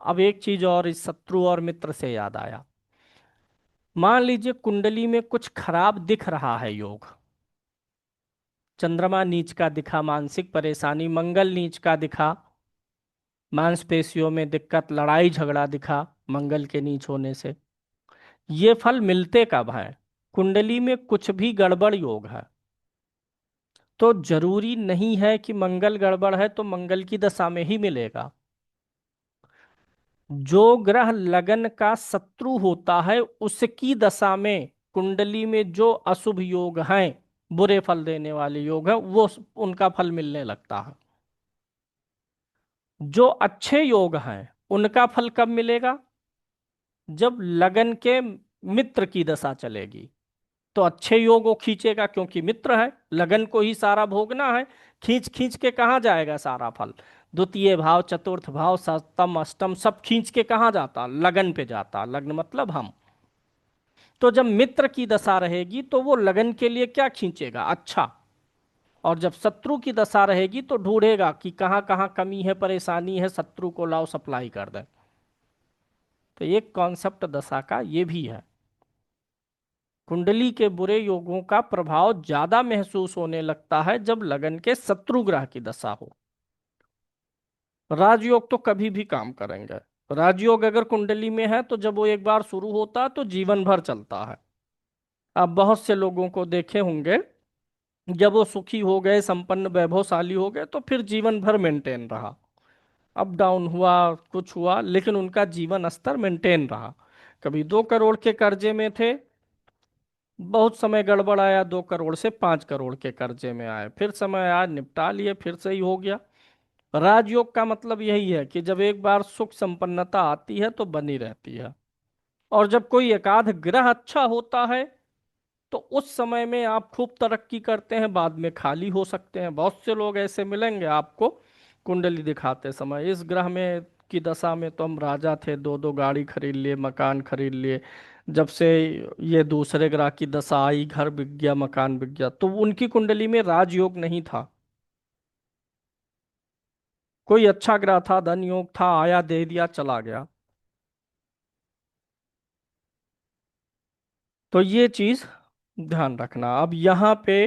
Speaker 1: अब एक चीज और इस शत्रु और मित्र से याद आया, मान लीजिए कुंडली में कुछ खराब दिख रहा है योग, चंद्रमा नीच का दिखा, मानसिक परेशानी, मंगल नीच का दिखा, मांसपेशियों में दिक्कत, लड़ाई झगड़ा दिखा मंगल के नीच होने से। ये फल मिलते कब हैं, कुंडली में कुछ भी गड़बड़ योग है, तो जरूरी नहीं है कि मंगल गड़बड़ है तो मंगल की दशा में ही मिलेगा। जो ग्रह लगन का शत्रु होता है उसकी दशा में कुंडली में जो अशुभ योग हैं, बुरे फल देने वाले योग हैं, वो उनका फल मिलने लगता है। जो अच्छे योग हैं उनका फल कब मिलेगा, जब लगन के मित्र की दशा चलेगी, तो अच्छे योग वो खींचेगा, क्योंकि मित्र है, लगन को ही सारा भोगना है। खींच खींच के कहाँ जाएगा सारा फल, द्वितीय भाव, चतुर्थ भाव, सप्तम अष्टम सब खींच के कहाँ जाता, लगन पे जाता, लग्न मतलब हम। तो जब मित्र की दशा रहेगी तो वो लगन के लिए क्या खींचेगा, अच्छा। और जब शत्रु की दशा रहेगी तो ढूंढेगा कि कहाँ कहाँ कमी है, परेशानी है, शत्रु को लाओ सप्लाई कर दे। तो एक कॉन्सेप्ट दशा का ये भी है। कुंडली के बुरे योगों का प्रभाव ज्यादा महसूस होने लगता है जब लगन के शत्रु ग्रह की दशा हो। राजयोग तो कभी भी काम करेंगे। राजयोग अगर कुंडली में है तो जब वो एक बार शुरू होता है तो जीवन भर चलता है। आप बहुत से लोगों को देखे होंगे, जब वो सुखी हो गए, संपन्न वैभवशाली हो गए, तो फिर जीवन भर मेंटेन रहा। अप डाउन हुआ, कुछ हुआ, लेकिन उनका जीवन स्तर मेंटेन रहा। कभी 2 करोड़ के कर्जे में थे, बहुत समय गड़बड़ आया, 2 करोड़ से 5 करोड़ के कर्जे में आए, फिर समय आया निपटा लिए, फिर सही हो गया। राजयोग का मतलब यही है कि जब एक बार सुख संपन्नता आती है तो बनी रहती है। और जब कोई एकाध ग्रह अच्छा होता है तो उस समय में आप खूब तरक्की करते हैं, बाद में खाली हो सकते हैं। बहुत से लोग ऐसे मिलेंगे आपको कुंडली दिखाते समय, इस ग्रह में की दशा में तो हम राजा थे, दो दो गाड़ी खरीद लिए, मकान खरीद लिए, जब से ये दूसरे ग्रह की दशा आई, घर बिक गया, मकान बिक गया। तो उनकी कुंडली में राजयोग नहीं था। कोई अच्छा ग्रह था, धन योग था, आया दे दिया चला गया। तो ये चीज ध्यान रखना। अब यहाँ पे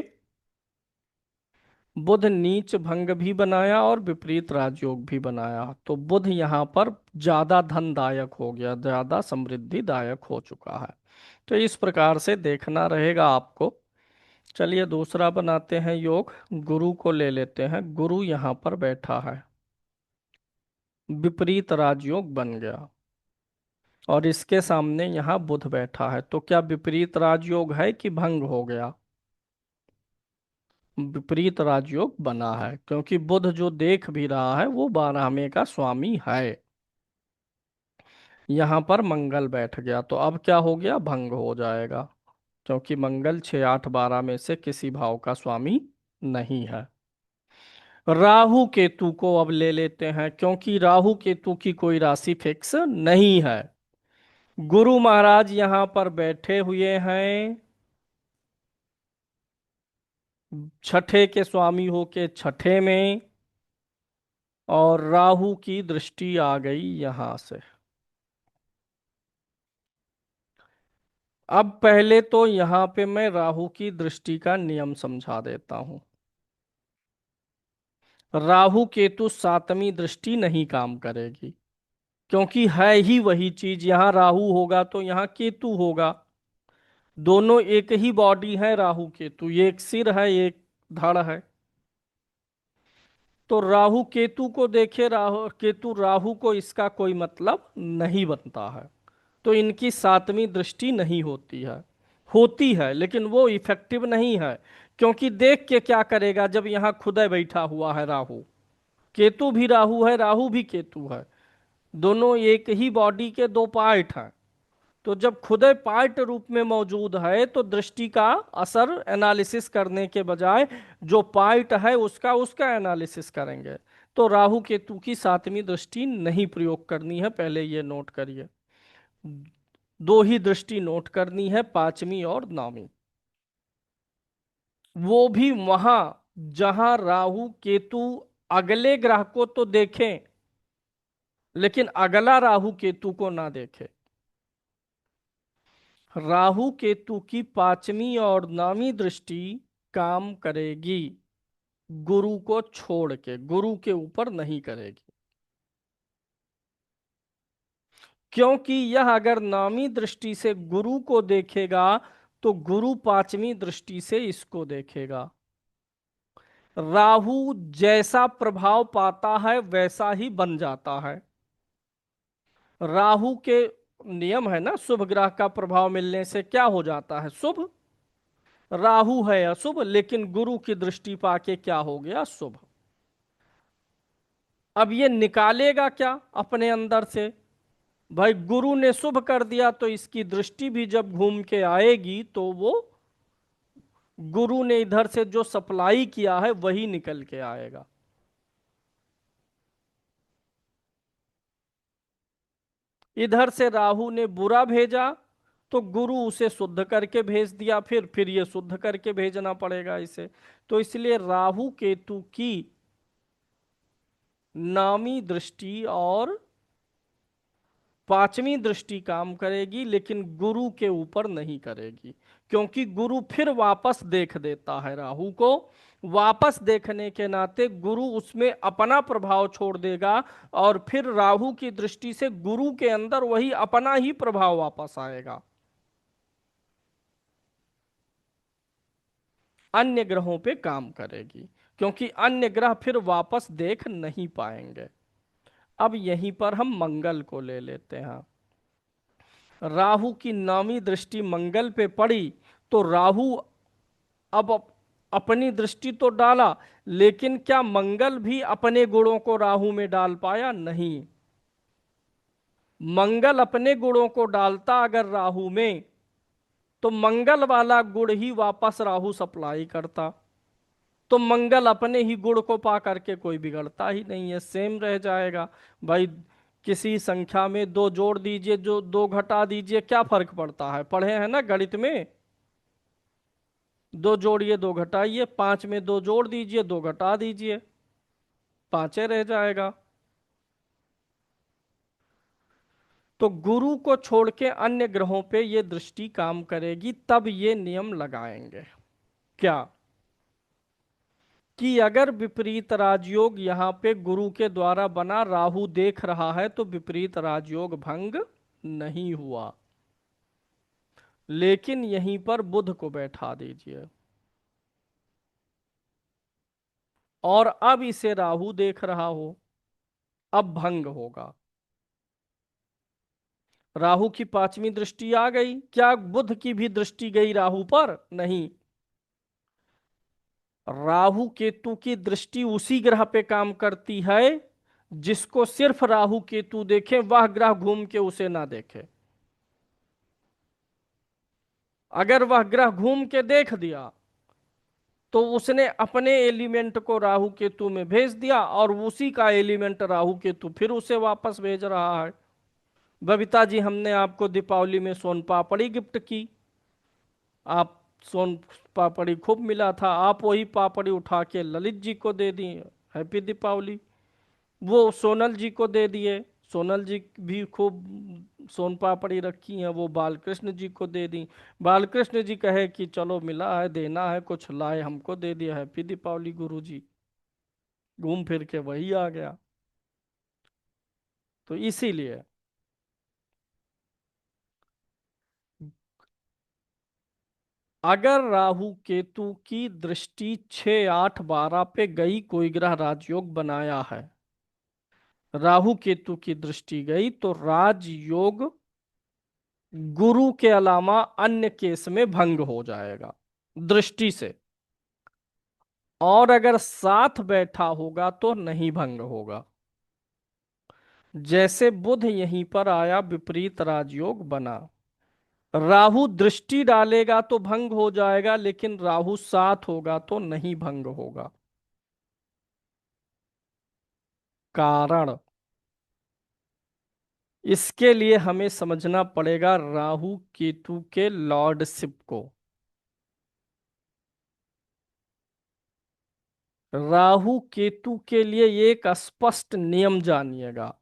Speaker 1: बुध नीच भंग भी बनाया और विपरीत राजयोग भी बनाया, तो बुध यहाँ पर ज्यादा धनदायक हो गया, ज्यादा समृद्धिदायक हो चुका है। तो इस प्रकार से देखना रहेगा आपको। चलिए दूसरा बनाते हैं योग। गुरु को ले लेते हैं। गुरु यहाँ पर बैठा है, विपरीत राजयोग बन गया, और इसके सामने यहाँ बुध बैठा है। तो क्या विपरीत राजयोग है कि भंग हो गया? विपरीत राजयोग बना है, क्योंकि बुध जो देख भी रहा है वो 12वें का स्वामी है। यहाँ पर मंगल बैठ गया, तो अब क्या हो गया? भंग हो जाएगा, क्योंकि मंगल 6 8 12 में से किसी भाव का स्वामी नहीं है। राहु केतु को अब ले लेते हैं, क्योंकि राहु केतु की कोई राशि फिक्स नहीं है। गुरु महाराज यहाँ पर बैठे हुए हैं, छठे के स्वामी होके छठे में, और राहु की दृष्टि आ गई यहां से। अब पहले तो यहां पे मैं राहु की दृष्टि का नियम समझा देता हूं। राहु केतु सातवीं दृष्टि नहीं काम करेगी, क्योंकि है ही वही चीज। यहां राहु होगा तो यहां केतु होगा, दोनों एक ही बॉडी है। राहु केतु, ये एक सिर है, एक धड़ है। तो राहु केतु को देखे, राहु केतु राहु को, इसका कोई मतलब नहीं बनता है। तो इनकी सातवीं दृष्टि नहीं होती है। होती है लेकिन वो इफेक्टिव नहीं है, क्योंकि देख के क्या करेगा जब यहाँ खुदा बैठा हुआ है राहु। केतु भी राहु है, राहु भी केतु है, दोनों एक ही बॉडी के दो पार्ट हैं। तो जब खुदे पार्ट रूप में मौजूद है तो दृष्टि का असर एनालिसिस करने के बजाय जो पार्ट है उसका उसका एनालिसिस करेंगे। तो राहु केतु की सातवीं दृष्टि नहीं प्रयोग करनी है, पहले ये नोट करिए। दो ही दृष्टि नोट करनी है, पांचवी और नौवीं। वो भी वहां जहां राहु केतु अगले ग्रह को तो देखें, लेकिन अगला राहु केतु को ना देखे। राहु केतु की पांचवी और नौवीं दृष्टि काम करेगी गुरु को छोड़ के, गुरु के ऊपर नहीं करेगी। क्योंकि यह अगर नौवीं दृष्टि से गुरु को देखेगा तो गुरु पांचवी दृष्टि से इसको देखेगा। राहु जैसा प्रभाव पाता है वैसा ही बन जाता है। राहु के नियम है ना, शुभ ग्रह का प्रभाव मिलने से क्या हो जाता है? शुभ। राहु है अशुभ, लेकिन गुरु की दृष्टि पाके क्या हो गया? शुभ। अब ये निकालेगा क्या अपने अंदर से? भाई गुरु ने शुभ कर दिया तो इसकी दृष्टि भी जब घूम के आएगी तो वो गुरु ने इधर से जो सप्लाई किया है वही निकल के आएगा। इधर से राहु ने बुरा भेजा तो गुरु उसे शुद्ध करके भेज दिया, फिर ये शुद्ध करके भेजना पड़ेगा इसे। तो इसलिए राहु केतु की नामी दृष्टि और पांचवी दृष्टि काम करेगी, लेकिन गुरु के ऊपर नहीं करेगी, क्योंकि गुरु फिर वापस देख देता है राहु को। वापस देखने के नाते गुरु उसमें अपना प्रभाव छोड़ देगा, और फिर राहु की दृष्टि से गुरु के अंदर वही अपना ही प्रभाव वापस आएगा, अन्य ग्रहों पे काम करेगी, क्योंकि अन्य ग्रह फिर वापस देख नहीं पाएंगे। अब यहीं पर हम मंगल को ले लेते हैं। राहु की नामी दृष्टि मंगल पे पड़ी तो राहु अब अपनी दृष्टि तो डाला, लेकिन क्या मंगल भी अपने गुणों को राहु में डाल पाया? नहीं। मंगल अपने गुणों को डालता अगर राहु में, तो मंगल वाला गुण ही वापस राहु सप्लाई करता, तो मंगल अपने ही गुण को पा करके कोई बिगड़ता ही नहीं है, सेम रह जाएगा। भाई किसी संख्या में दो जोड़ दीजिए, जो दो घटा दीजिए, क्या फर्क पड़ता है? पढ़े हैं ना गणित में, दो जोड़िए दो घटाइए, पांच में दो जोड़ दीजिए दो घटा दीजिए। पांचे रह जाएगा। तो गुरु को छोड़ के अन्य ग्रहों पे ये दृष्टि काम करेगी, तब ये नियम लगाएंगे क्या, कि अगर विपरीत राजयोग यहाँ पे गुरु के द्वारा बना, राहु देख रहा है, तो विपरीत राजयोग भंग नहीं हुआ। लेकिन यहीं पर बुध को बैठा दीजिए, और अब इसे राहु देख रहा हो, अब भंग होगा। राहु की पांचवी दृष्टि आ गई, क्या बुध की भी दृष्टि गई राहु पर? नहीं। राहु केतु की दृष्टि उसी ग्रह पे काम करती है जिसको सिर्फ राहु केतु देखे, वह ग्रह घूम के उसे ना देखे। अगर वह ग्रह घूम के देख दिया तो उसने अपने एलिमेंट को राहु केतु में भेज दिया, और उसी का एलिमेंट राहु केतु फिर उसे वापस भेज रहा है। बबीता जी, हमने आपको दीपावली में सोन पापड़ी गिफ्ट की, आप सोन पापड़ी खूब मिला था, आप वही पापड़ी उठा के ललित जी को दे दी, हैप्पी दीपावली। वो सोनल जी को दे दिए, सोनल जी भी खूब सोन पापड़ी रखी हैं, वो बालकृष्ण जी को दे दी। बालकृष्ण जी कहे कि चलो मिला है, देना है कुछ, लाए हमको दे दिया, हैप्पी दीपावली गुरु जी। घूम फिर के वही आ गया। तो इसीलिए अगर राहु केतु की दृष्टि 6, 8, 12 पे गई, कोई ग्रह राजयोग बनाया है, राहु केतु की दृष्टि गई, तो राजयोग गुरु के अलावा अन्य केस में भंग हो जाएगा दृष्टि से। और अगर साथ बैठा होगा तो नहीं भंग होगा। जैसे बुध यहीं पर आया, विपरीत राजयोग बना, राहु दृष्टि डालेगा तो भंग हो जाएगा, लेकिन राहु साथ होगा तो नहीं भंग होगा। कारण, इसके लिए हमें समझना पड़ेगा राहु केतु के लॉर्डशिप को। राहु केतु के लिए एक स्पष्ट नियम जानिएगा,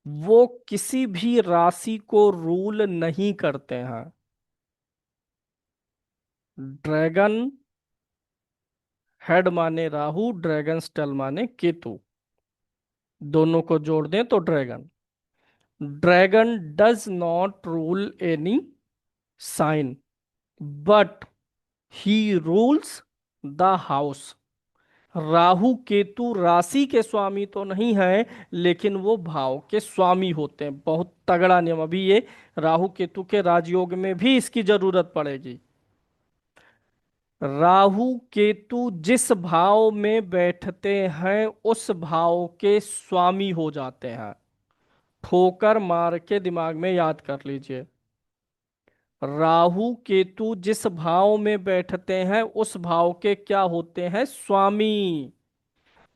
Speaker 1: वो किसी भी राशि को रूल नहीं करते हैं। ड्रैगन हेड माने राहु, ड्रैगन स्टेल माने केतु, दोनों को जोड़ दें तो dragon. Dragon does not rule any sign, but he rules the house. Rahu Ketu राशि के स्वामी तो नहीं है, लेकिन वो भाव के स्वामी होते हैं। बहुत तगड़ा नियम, अभी ये राहु केतु के राजयोग में भी इसकी जरूरत पड़ेगी। राहु केतु जिस भाव में बैठते हैं उस भाव के स्वामी हो जाते हैं। ठोकर मार के दिमाग में याद कर लीजिए, राहु केतु जिस भाव में बैठते हैं उस भाव के क्या होते हैं? स्वामी।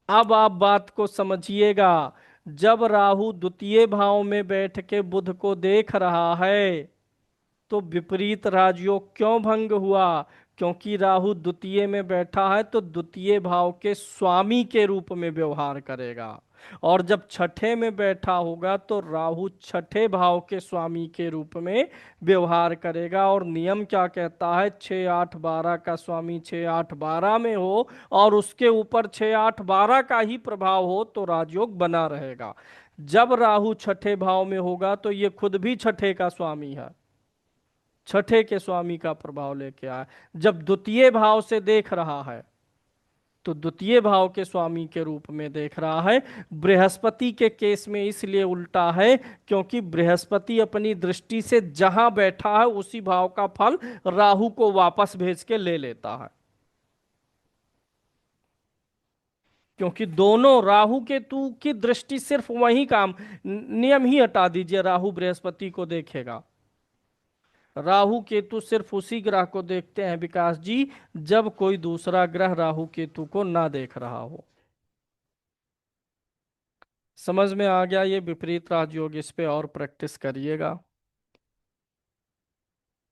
Speaker 1: अब आप बात को समझिएगा, जब राहु द्वितीय भाव में बैठ के बुध को देख रहा है, तो विपरीत राजयोग क्यों भंग हुआ? क्योंकि राहु द्वितीय में बैठा है तो द्वितीय भाव के स्वामी के रूप में व्यवहार करेगा, और जब छठे में बैठा होगा तो राहु छठे भाव के स्वामी के रूप में व्यवहार करेगा। और नियम क्या कहता है? 6, 8, 12 का स्वामी 6, 8, 12 में हो और उसके ऊपर 6, 8, 12 का ही प्रभाव हो तो राजयोग बना रहेगा। जब राहु छठे भाव में होगा तो ये खुद भी छठे का स्वामी है, छठे के स्वामी का प्रभाव लेके आया। जब द्वितीय भाव से देख रहा है तो द्वितीय भाव के स्वामी के रूप में देख रहा है। बृहस्पति के केस में इसलिए उल्टा है क्योंकि बृहस्पति अपनी दृष्टि से जहां बैठा है उसी भाव का फल राहु को वापस भेज के ले लेता है। क्योंकि दोनों राहु केतु की दृष्टि सिर्फ वही काम, नियम ही हटा दीजिए, राहु बृहस्पति को देखेगा। राहु केतु सिर्फ उसी ग्रह को देखते हैं विकास जी जब कोई दूसरा ग्रह राहु केतु को ना देख रहा हो। समझ में आ गया ये विपरीत राजयोग? इस पे और प्रैक्टिस करिएगा।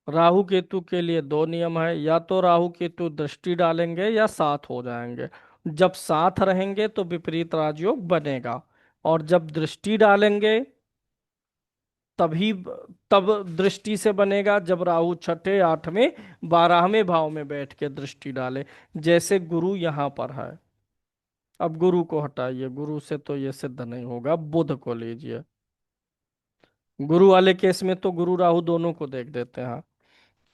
Speaker 1: राहु केतु के लिए दो नियम है, या तो राहु केतु दृष्टि डालेंगे या साथ हो जाएंगे। जब साथ रहेंगे तो विपरीत राजयोग बनेगा, और जब दृष्टि डालेंगे तभी तब दृष्टि से बनेगा, जब राहु छठे, आठवें, 12वें भाव में बैठ के दृष्टि डाले। जैसे गुरु यहां पर है, अब गुरु को हटाइए, गुरु से तो ये सिद्ध नहीं होगा, बुध को लीजिए। गुरु वाले केस में तो गुरु राहु दोनों को देख देते हैं।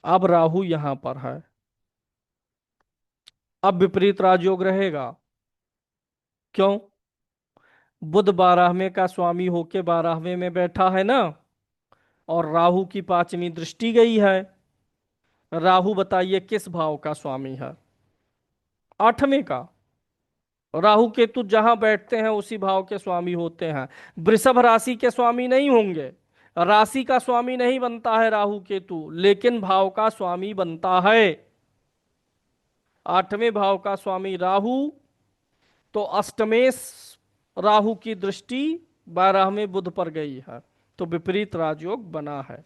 Speaker 1: अब राहु यहां पर है, अब विपरीत राजयोग रहेगा। क्यों? बुध 12वें का स्वामी होके 12वें में बैठा है ना, और राहु की पांचवी दृष्टि गई है। राहु बताइए किस भाव का स्वामी है? 8वें का। राहु केतु जहां बैठते हैं उसी भाव के स्वामी होते हैं। वृषभ राशि के स्वामी नहीं होंगे, राशि का स्वामी नहीं बनता है राहु केतु, लेकिन भाव का स्वामी बनता है। 8वें भाव का स्वामी राहु, तो अष्टमेश राहु की दृष्टि 12वें बुध पर गई है, तो विपरीत राजयोग बना है।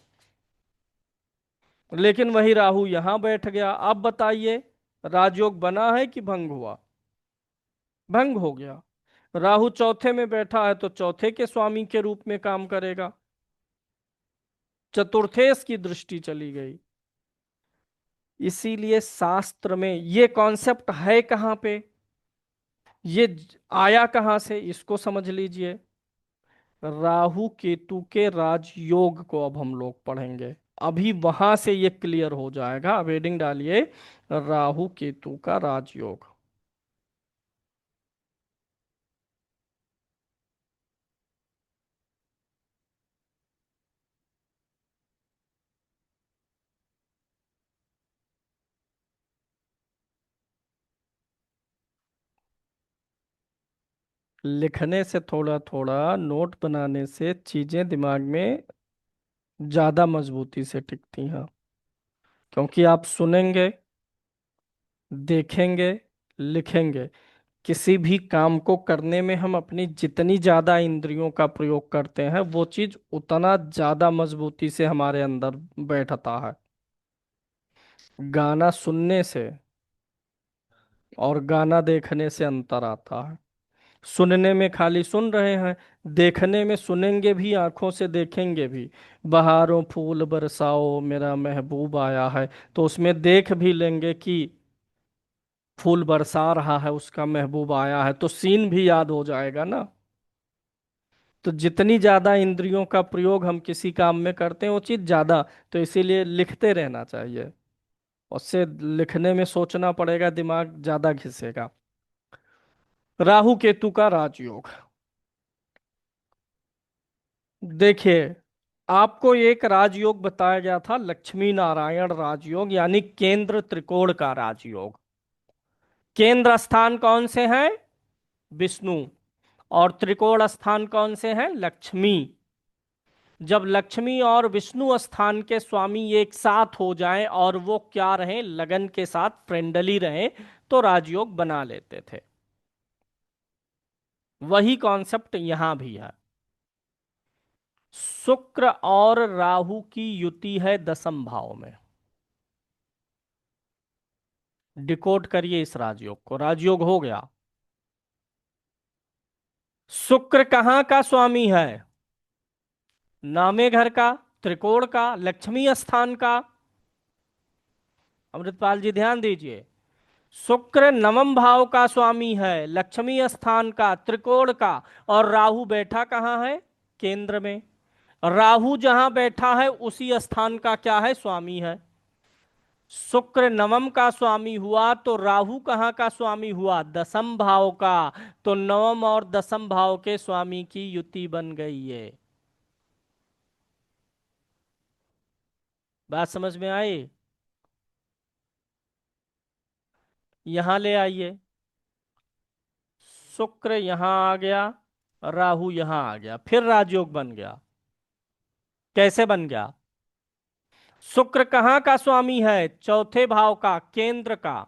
Speaker 1: लेकिन वही राहु यहां बैठ गया। अब बताइए, राजयोग बना है कि भंग हुआ? भंग हो गया। राहु चौथे में बैठा है तो चौथे के स्वामी के रूप में काम करेगा, चतुर्थेश की दृष्टि चली गई। इसीलिए शास्त्र में ये कॉन्सेप्ट है कहां पे, ये आया कहां से, इसको समझ लीजिए। राहु केतु के राजयोग को अब हम लोग पढ़ेंगे, अभी वहां से ये क्लियर हो जाएगा। अब हेडिंग डालिए, राहु केतु का राजयोग। लिखने से थोड़ा थोड़ा, नोट बनाने से चीजें दिमाग में ज्यादा मजबूती से टिकती हैं। क्योंकि आप सुनेंगे, देखेंगे, लिखेंगे, किसी भी काम को करने में हम अपनी जितनी ज्यादा इंद्रियों का प्रयोग करते हैं वो चीज उतना ज्यादा मजबूती से हमारे अंदर बैठता है। गाना सुनने से और गाना देखने से अंतर आता है। सुनने में खाली सुन रहे हैं, देखने में सुनेंगे भी, आंखों से देखेंगे भी। बहारों फूल बरसाओ मेरा महबूब आया है, तो उसमें देख भी लेंगे कि फूल बरसा रहा है, उसका महबूब आया है, तो सीन भी याद हो जाएगा ना। तो जितनी ज्यादा इंद्रियों का प्रयोग हम किसी काम में करते हैं वो चीज ज्यादा, तो इसीलिए लिखते रहना चाहिए। उससे लिखने में सोचना पड़ेगा, दिमाग ज्यादा घिसेगा। राहु केतु का राजयोग देखिए, आपको एक राजयोग बताया गया था, लक्ष्मी नारायण राजयोग, यानी केंद्र त्रिकोण का राजयोग। केंद्र स्थान कौन से हैं? विष्णु। और त्रिकोण स्थान कौन से हैं? लक्ष्मी। जब लक्ष्मी और विष्णु स्थान के स्वामी एक साथ हो जाएं और वो क्या रहें, लगन के साथ फ्रेंडली रहें, तो राजयोग बना लेते थे। वही कॉन्सेप्ट यहां भी है। शुक्र और राहु की युति है 10वें भाव में। डिकोड करिए इस राजयोग को, राजयोग हो गया। शुक्र कहां का स्वामी है? नामे घर का, त्रिकोण का, लक्ष्मी स्थान का। अमृतपाल जी ध्यान दीजिए, शुक्र 9वें भाव का स्वामी है, लक्ष्मी स्थान का, त्रिकोण का। और राहु बैठा कहाँ है? केंद्र में। राहु जहां बैठा है उसी स्थान का क्या है? स्वामी है। शुक्र 9वें का स्वामी हुआ तो राहु कहाँ का स्वामी हुआ? 10वें भाव का। तो 9वें और 10वें भाव के स्वामी की युति बन गई है। बात समझ में आई? यहां ले आइए, शुक्र यहां आ गया, राहु यहां आ गया, फिर राजयोग बन गया। कैसे बन गया? शुक्र कहाँ का स्वामी है? चौथे भाव का, केंद्र का।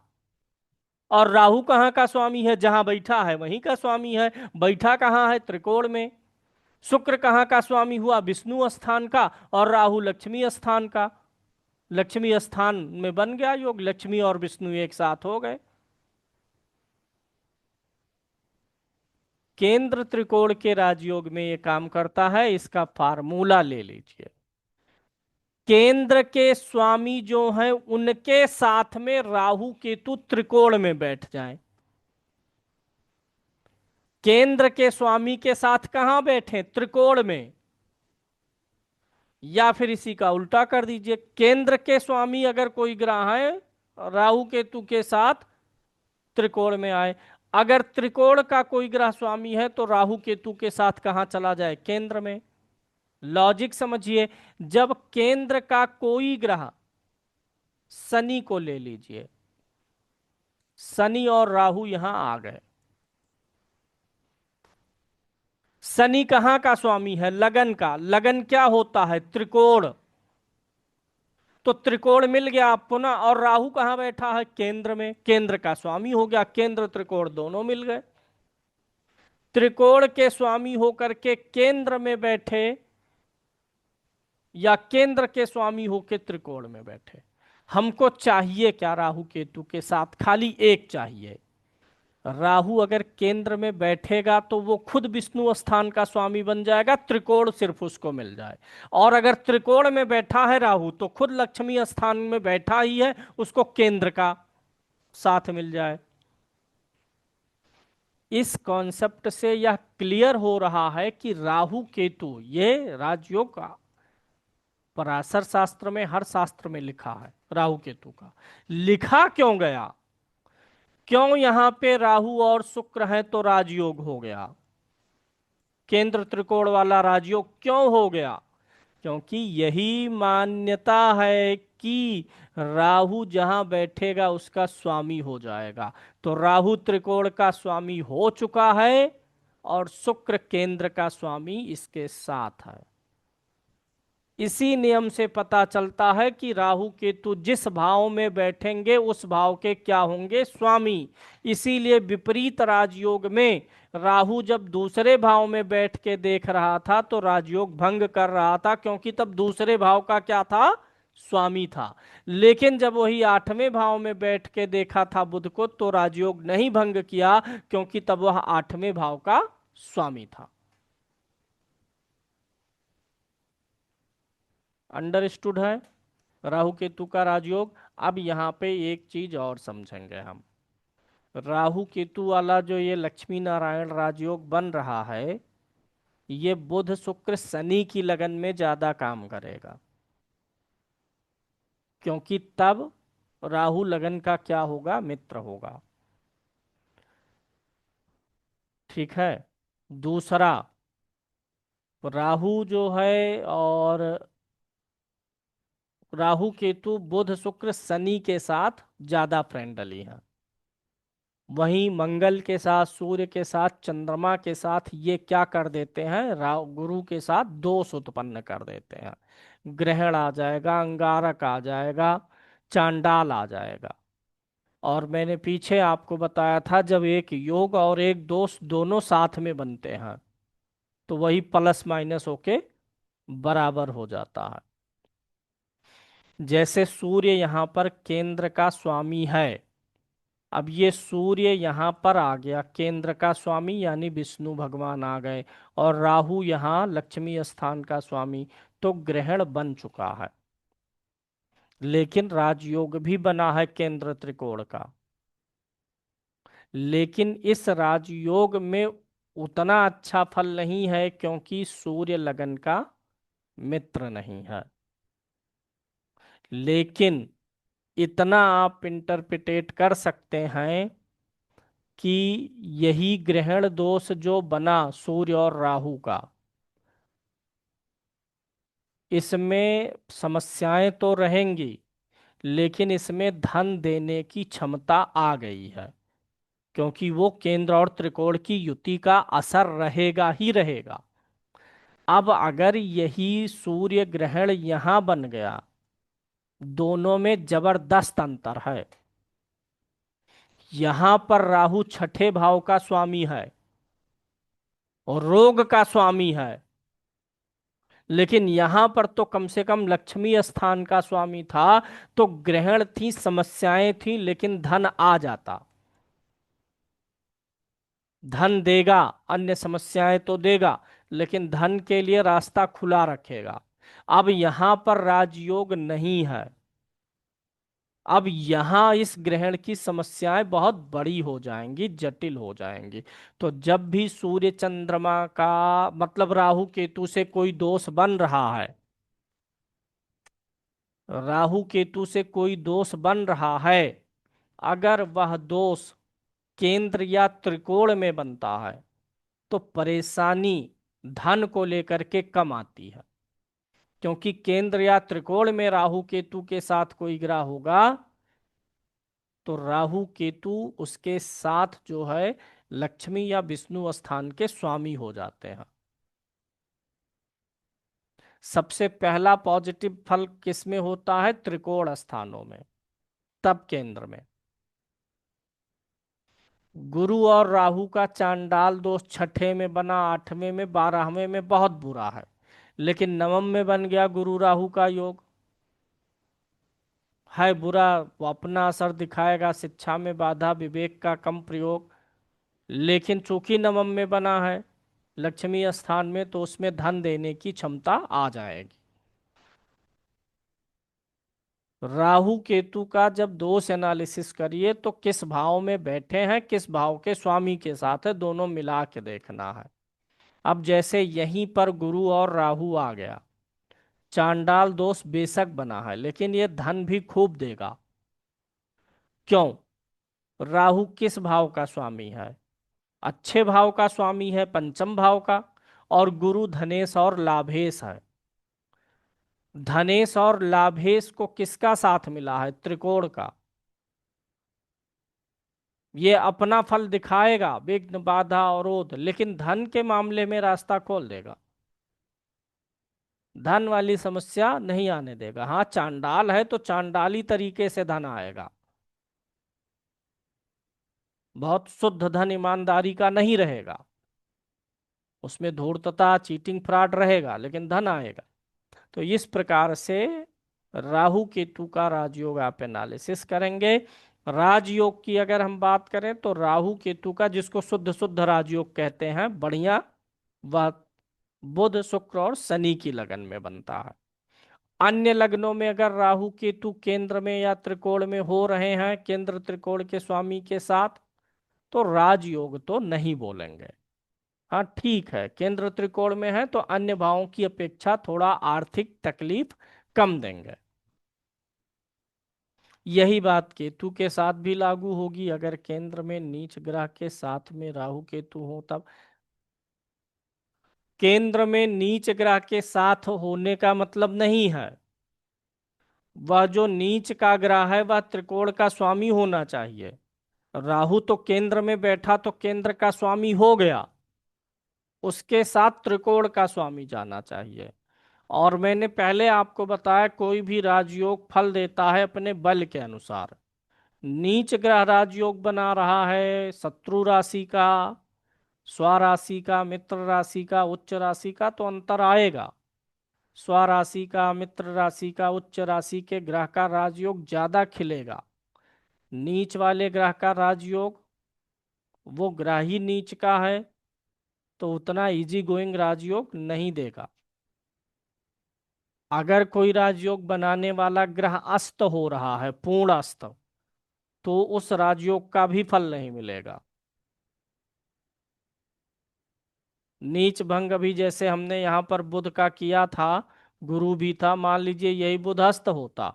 Speaker 1: और राहु कहाँ का स्वामी है? जहां बैठा है वहीं का स्वामी है। बैठा कहाँ है? त्रिकोण में। शुक्र कहाँ का स्वामी हुआ? विष्णु स्थान का। और राहु लक्ष्मी स्थान का। लक्ष्मी स्थान में बन गया योग, लक्ष्मी और विष्णु एक साथ हो गए। केंद्र त्रिकोण के राजयोग में ये काम करता है। इसका फार्मूला ले लीजिए। केंद्र के स्वामी जो हैं उनके साथ में राहु केतु त्रिकोण में बैठ जाएं। केंद्र के स्वामी के साथ कहां बैठे? त्रिकोण में। या फिर इसी का उल्टा कर दीजिए, केंद्र के स्वामी अगर कोई ग्रह है राहु केतु के साथ त्रिकोण में आए। अगर त्रिकोण का कोई ग्रह स्वामी है तो राहु केतु के साथ कहां चला जाए? केंद्र में। लॉजिक समझिए। जब केंद्र का कोई ग्रह, शनि को ले लीजिए, शनि और राहु यहां आ गए। शनि कहां का स्वामी है? लगन का। लगन क्या होता है? त्रिकोण। तो त्रिकोण मिल गया आपको ना। और राहु कहां बैठा है? केंद्र में। केंद्र का स्वामी हो गया। केंद्र त्रिकोण दोनों मिल गए। त्रिकोण के स्वामी होकर के केंद्र में बैठे या केंद्र के स्वामी होकर त्रिकोण में बैठे। हमको चाहिए क्या? राहु केतु के साथ खाली एक चाहिए। राहु अगर केंद्र में बैठेगा तो वो खुद विष्णु स्थान का स्वामी बन जाएगा, त्रिकोण सिर्फ उसको मिल जाए। और अगर त्रिकोण में बैठा है राहु तो खुद लक्ष्मी स्थान में बैठा ही है, उसको केंद्र का साथ मिल जाए। इस कॉन्सेप्ट से यह क्लियर हो रहा है कि राहु केतु ये राजयोग का पराशर शास्त्र में, हर शास्त्र में लिखा है। राहु केतु का लिखा क्यों गया? क्यों यहां पे राहु और शुक्र है तो राजयोग हो गया? केंद्र त्रिकोण वाला राजयोग क्यों हो गया? क्योंकि यही मान्यता है कि राहु जहां बैठेगा उसका स्वामी हो जाएगा। तो राहु त्रिकोण का स्वामी हो चुका है और शुक्र केंद्र का स्वामी इसके साथ है। इसी नियम से पता चलता है कि राहु केतु जिस भाव में बैठेंगे उस भाव के क्या होंगे? स्वामी। इसीलिए विपरीत राजयोग में राहु जब दूसरे भाव में बैठ के देख रहा था तो राजयोग भंग कर रहा था, क्योंकि तब दूसरे भाव का क्या था? स्वामी था। लेकिन जब वही आठवें भाव में बैठ के देखा था बुध को तो राजयोग नहीं भंग किया, क्योंकि तब वह आठवें भाव का स्वामी था। अंडरस्टूड है राहु केतु का राजयोग। अब यहाँ पे एक चीज और समझेंगे हम। राहु केतु वाला जो ये लक्ष्मी नारायण राजयोग बन रहा है, ये बुध शुक्र शनि की लगन में ज्यादा काम करेगा, क्योंकि तब राहु लगन का क्या होगा? मित्र होगा। ठीक है। दूसरा, राहु जो है और राहु केतु बुध शुक्र शनि के साथ ज्यादा फ्रेंडली है। वहीं मंगल के साथ, सूर्य के साथ, चंद्रमा के साथ ये क्या कर देते हैं? राहु गुरु के साथ दोष उत्पन्न कर देते हैं। ग्रहण आ जाएगा, अंगारक आ जाएगा, चांडाल आ जाएगा। और मैंने पीछे आपको बताया था जब एक योग और एक दोष दोनों साथ में बनते हैं तो वही प्लस माइनस होके बराबर हो जाता है। जैसे सूर्य यहाँ पर केंद्र का स्वामी है। अब ये सूर्य यहाँ पर आ गया केंद्र का स्वामी, यानी विष्णु भगवान आ गए, और राहु यहाँ लक्ष्मी स्थान का स्वामी। तो ग्रहण बन चुका है, लेकिन राजयोग भी बना है केंद्र त्रिकोण का। लेकिन इस राजयोग में उतना अच्छा फल नहीं है, क्योंकि सूर्य लगन का मित्र नहीं है। लेकिन इतना आप इंटरप्रिटेट कर सकते हैं कि यही ग्रहण दोष जो बना सूर्य और राहु का, इसमें समस्याएं तो रहेंगी, लेकिन इसमें धन देने की क्षमता आ गई है, क्योंकि वो केंद्र और त्रिकोण की युति का असर रहेगा ही रहेगा। अब अगर यही सूर्य ग्रहण यहां बन गया, दोनों में जबरदस्त अंतर है। यहां पर राहु छठे भाव का स्वामी है और रोग का स्वामी है, लेकिन यहां पर तो कम से कम लक्ष्मी स्थान का स्वामी था। तो ग्रहण थी, समस्याएं थी, लेकिन धन आ जाता। धन देगा, अन्य समस्याएं तो देगा, लेकिन धन के लिए रास्ता खुला रखेगा। अब यहां पर राजयोग नहीं है। अब यहां इस ग्रहण की समस्याएं बहुत बड़ी हो जाएंगी, जटिल हो जाएंगी। तो जब भी सूर्य चंद्रमा का मतलब राहु केतु से कोई दोष बन रहा है, राहु केतु से कोई दोष बन रहा है, अगर वह दोष केंद्र या त्रिकोण में बनता है तो परेशानी धन को लेकर के कम आती है। क्योंकि केंद्र या त्रिकोण में राहु केतु के साथ कोई ग्रह होगा तो राहु केतु उसके साथ जो है लक्ष्मी या विष्णु स्थान के स्वामी हो जाते हैं। सबसे पहला पॉजिटिव फल किस में होता है? त्रिकोण स्थानों में, तब केंद्र में। गुरु और राहु का चांडाल दोष छठे में बना, आठवें में, बारहवें में बहुत बुरा है, लेकिन नवम में बन गया गुरु राहु का योग। है बुरा, वो अपना असर दिखाएगा, शिक्षा में बाधा, विवेक का कम प्रयोग, लेकिन चूंकि नवम में बना है लक्ष्मी स्थान में, तो उसमें धन देने की क्षमता आ जाएगी। राहु केतु का जब दोष एनालिसिस करिए तो किस भाव में बैठे हैं, किस भाव के स्वामी के साथ है, दोनों मिला के देखना है। अब जैसे यहीं पर गुरु और राहु आ गया, चांडाल दोष बेशक बना है लेकिन ये धन भी खूब देगा। क्यों? राहु किस भाव का स्वामी है? अच्छे भाव का स्वामी है, पंचम भाव का। और गुरु धनेश और लाभेश है। धनेश और लाभेश को किसका साथ मिला है? त्रिकोण का। ये अपना फल दिखाएगा, विघ्न बाधा अवरोध, लेकिन धन के मामले में रास्ता खोल देगा। धन वाली समस्या नहीं आने देगा। हाँ, चांडाल है तो चांडाली तरीके से धन आएगा, बहुत शुद्ध धन ईमानदारी का नहीं रहेगा, उसमें धूर्तता चीटिंग फ्रॉड रहेगा, लेकिन धन आएगा। तो इस प्रकार से राहु केतु का राजयोग आप एनालिसिस करेंगे। राजयोग की अगर हम बात करें तो राहु केतु का, जिसको शुद्ध शुद्ध राजयोग कहते हैं, बढ़िया, वह बुध शुक्र और शनि की लगन में बनता है। अन्य लग्नों में अगर राहु केतु केंद्र में या त्रिकोण में हो रहे हैं, केंद्र त्रिकोण के स्वामी के साथ, तो राजयोग तो नहीं बोलेंगे। हाँ ठीक है, केंद्र त्रिकोण में है तो अन्य भावों की अपेक्षा थोड़ा आर्थिक तकलीफ कम देंगे। यही बात केतु के साथ भी लागू होगी। अगर केंद्र में नीच ग्रह के साथ में राहु केतु हो तब, केंद्र में नीच ग्रह के साथ होने का मतलब नहीं है वह जो नीच का ग्रह है वह त्रिकोण का स्वामी होना चाहिए। राहु तो केंद्र में बैठा तो केंद्र का स्वामी हो गया, उसके साथ त्रिकोण का स्वामी जाना चाहिए। और मैंने पहले आपको बताया कोई भी राजयोग फल देता है अपने बल के अनुसार। नीच ग्रह राजयोग बना रहा है शत्रु राशि का, स्वराशि का, मित्र राशि का, उच्च राशि का, तो अंतर आएगा। स्वराशि का, मित्र राशि का, उच्च राशि के ग्रह का राजयोग ज्यादा खिलेगा। नीच वाले ग्रह का राजयोग, वो ग्रह ही नीच का है तो उतना इजी गोइंग राजयोग नहीं देगा। अगर कोई राजयोग बनाने वाला ग्रह अस्त हो रहा है, पूर्ण अस्त, तो उस राजयोग का भी फल नहीं मिलेगा। नीच भंग अभी जैसे हमने यहाँ पर बुध का किया था, गुरु भी था, मान लीजिए यही बुध अस्त होता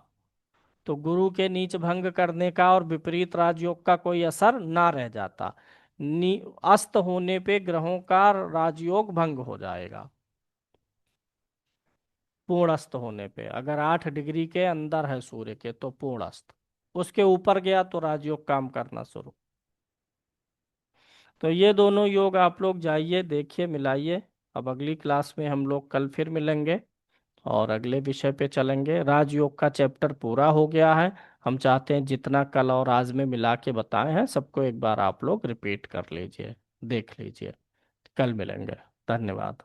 Speaker 1: तो गुरु के नीच भंग करने का और विपरीत राजयोग का कोई असर ना रह जाता। अस्त होने पे ग्रहों का राजयोग भंग हो जाएगा। पूर्ण अस्त होने पे अगर 8 डिग्री के अंदर है सूर्य के तो पूर्ण अस्त, उसके ऊपर गया तो राजयोग काम करना शुरू। तो ये दोनों योग आप लोग जाइए देखिए मिलाइए। अब अगली क्लास में हम लोग कल फिर मिलेंगे और अगले विषय पे चलेंगे। राजयोग का चैप्टर पूरा हो गया है। हम चाहते हैं जितना कल और आज में मिला के बताए हैं सबको एक बार आप लोग रिपीट कर लीजिए, देख लीजिए। कल मिलेंगे। धन्यवाद।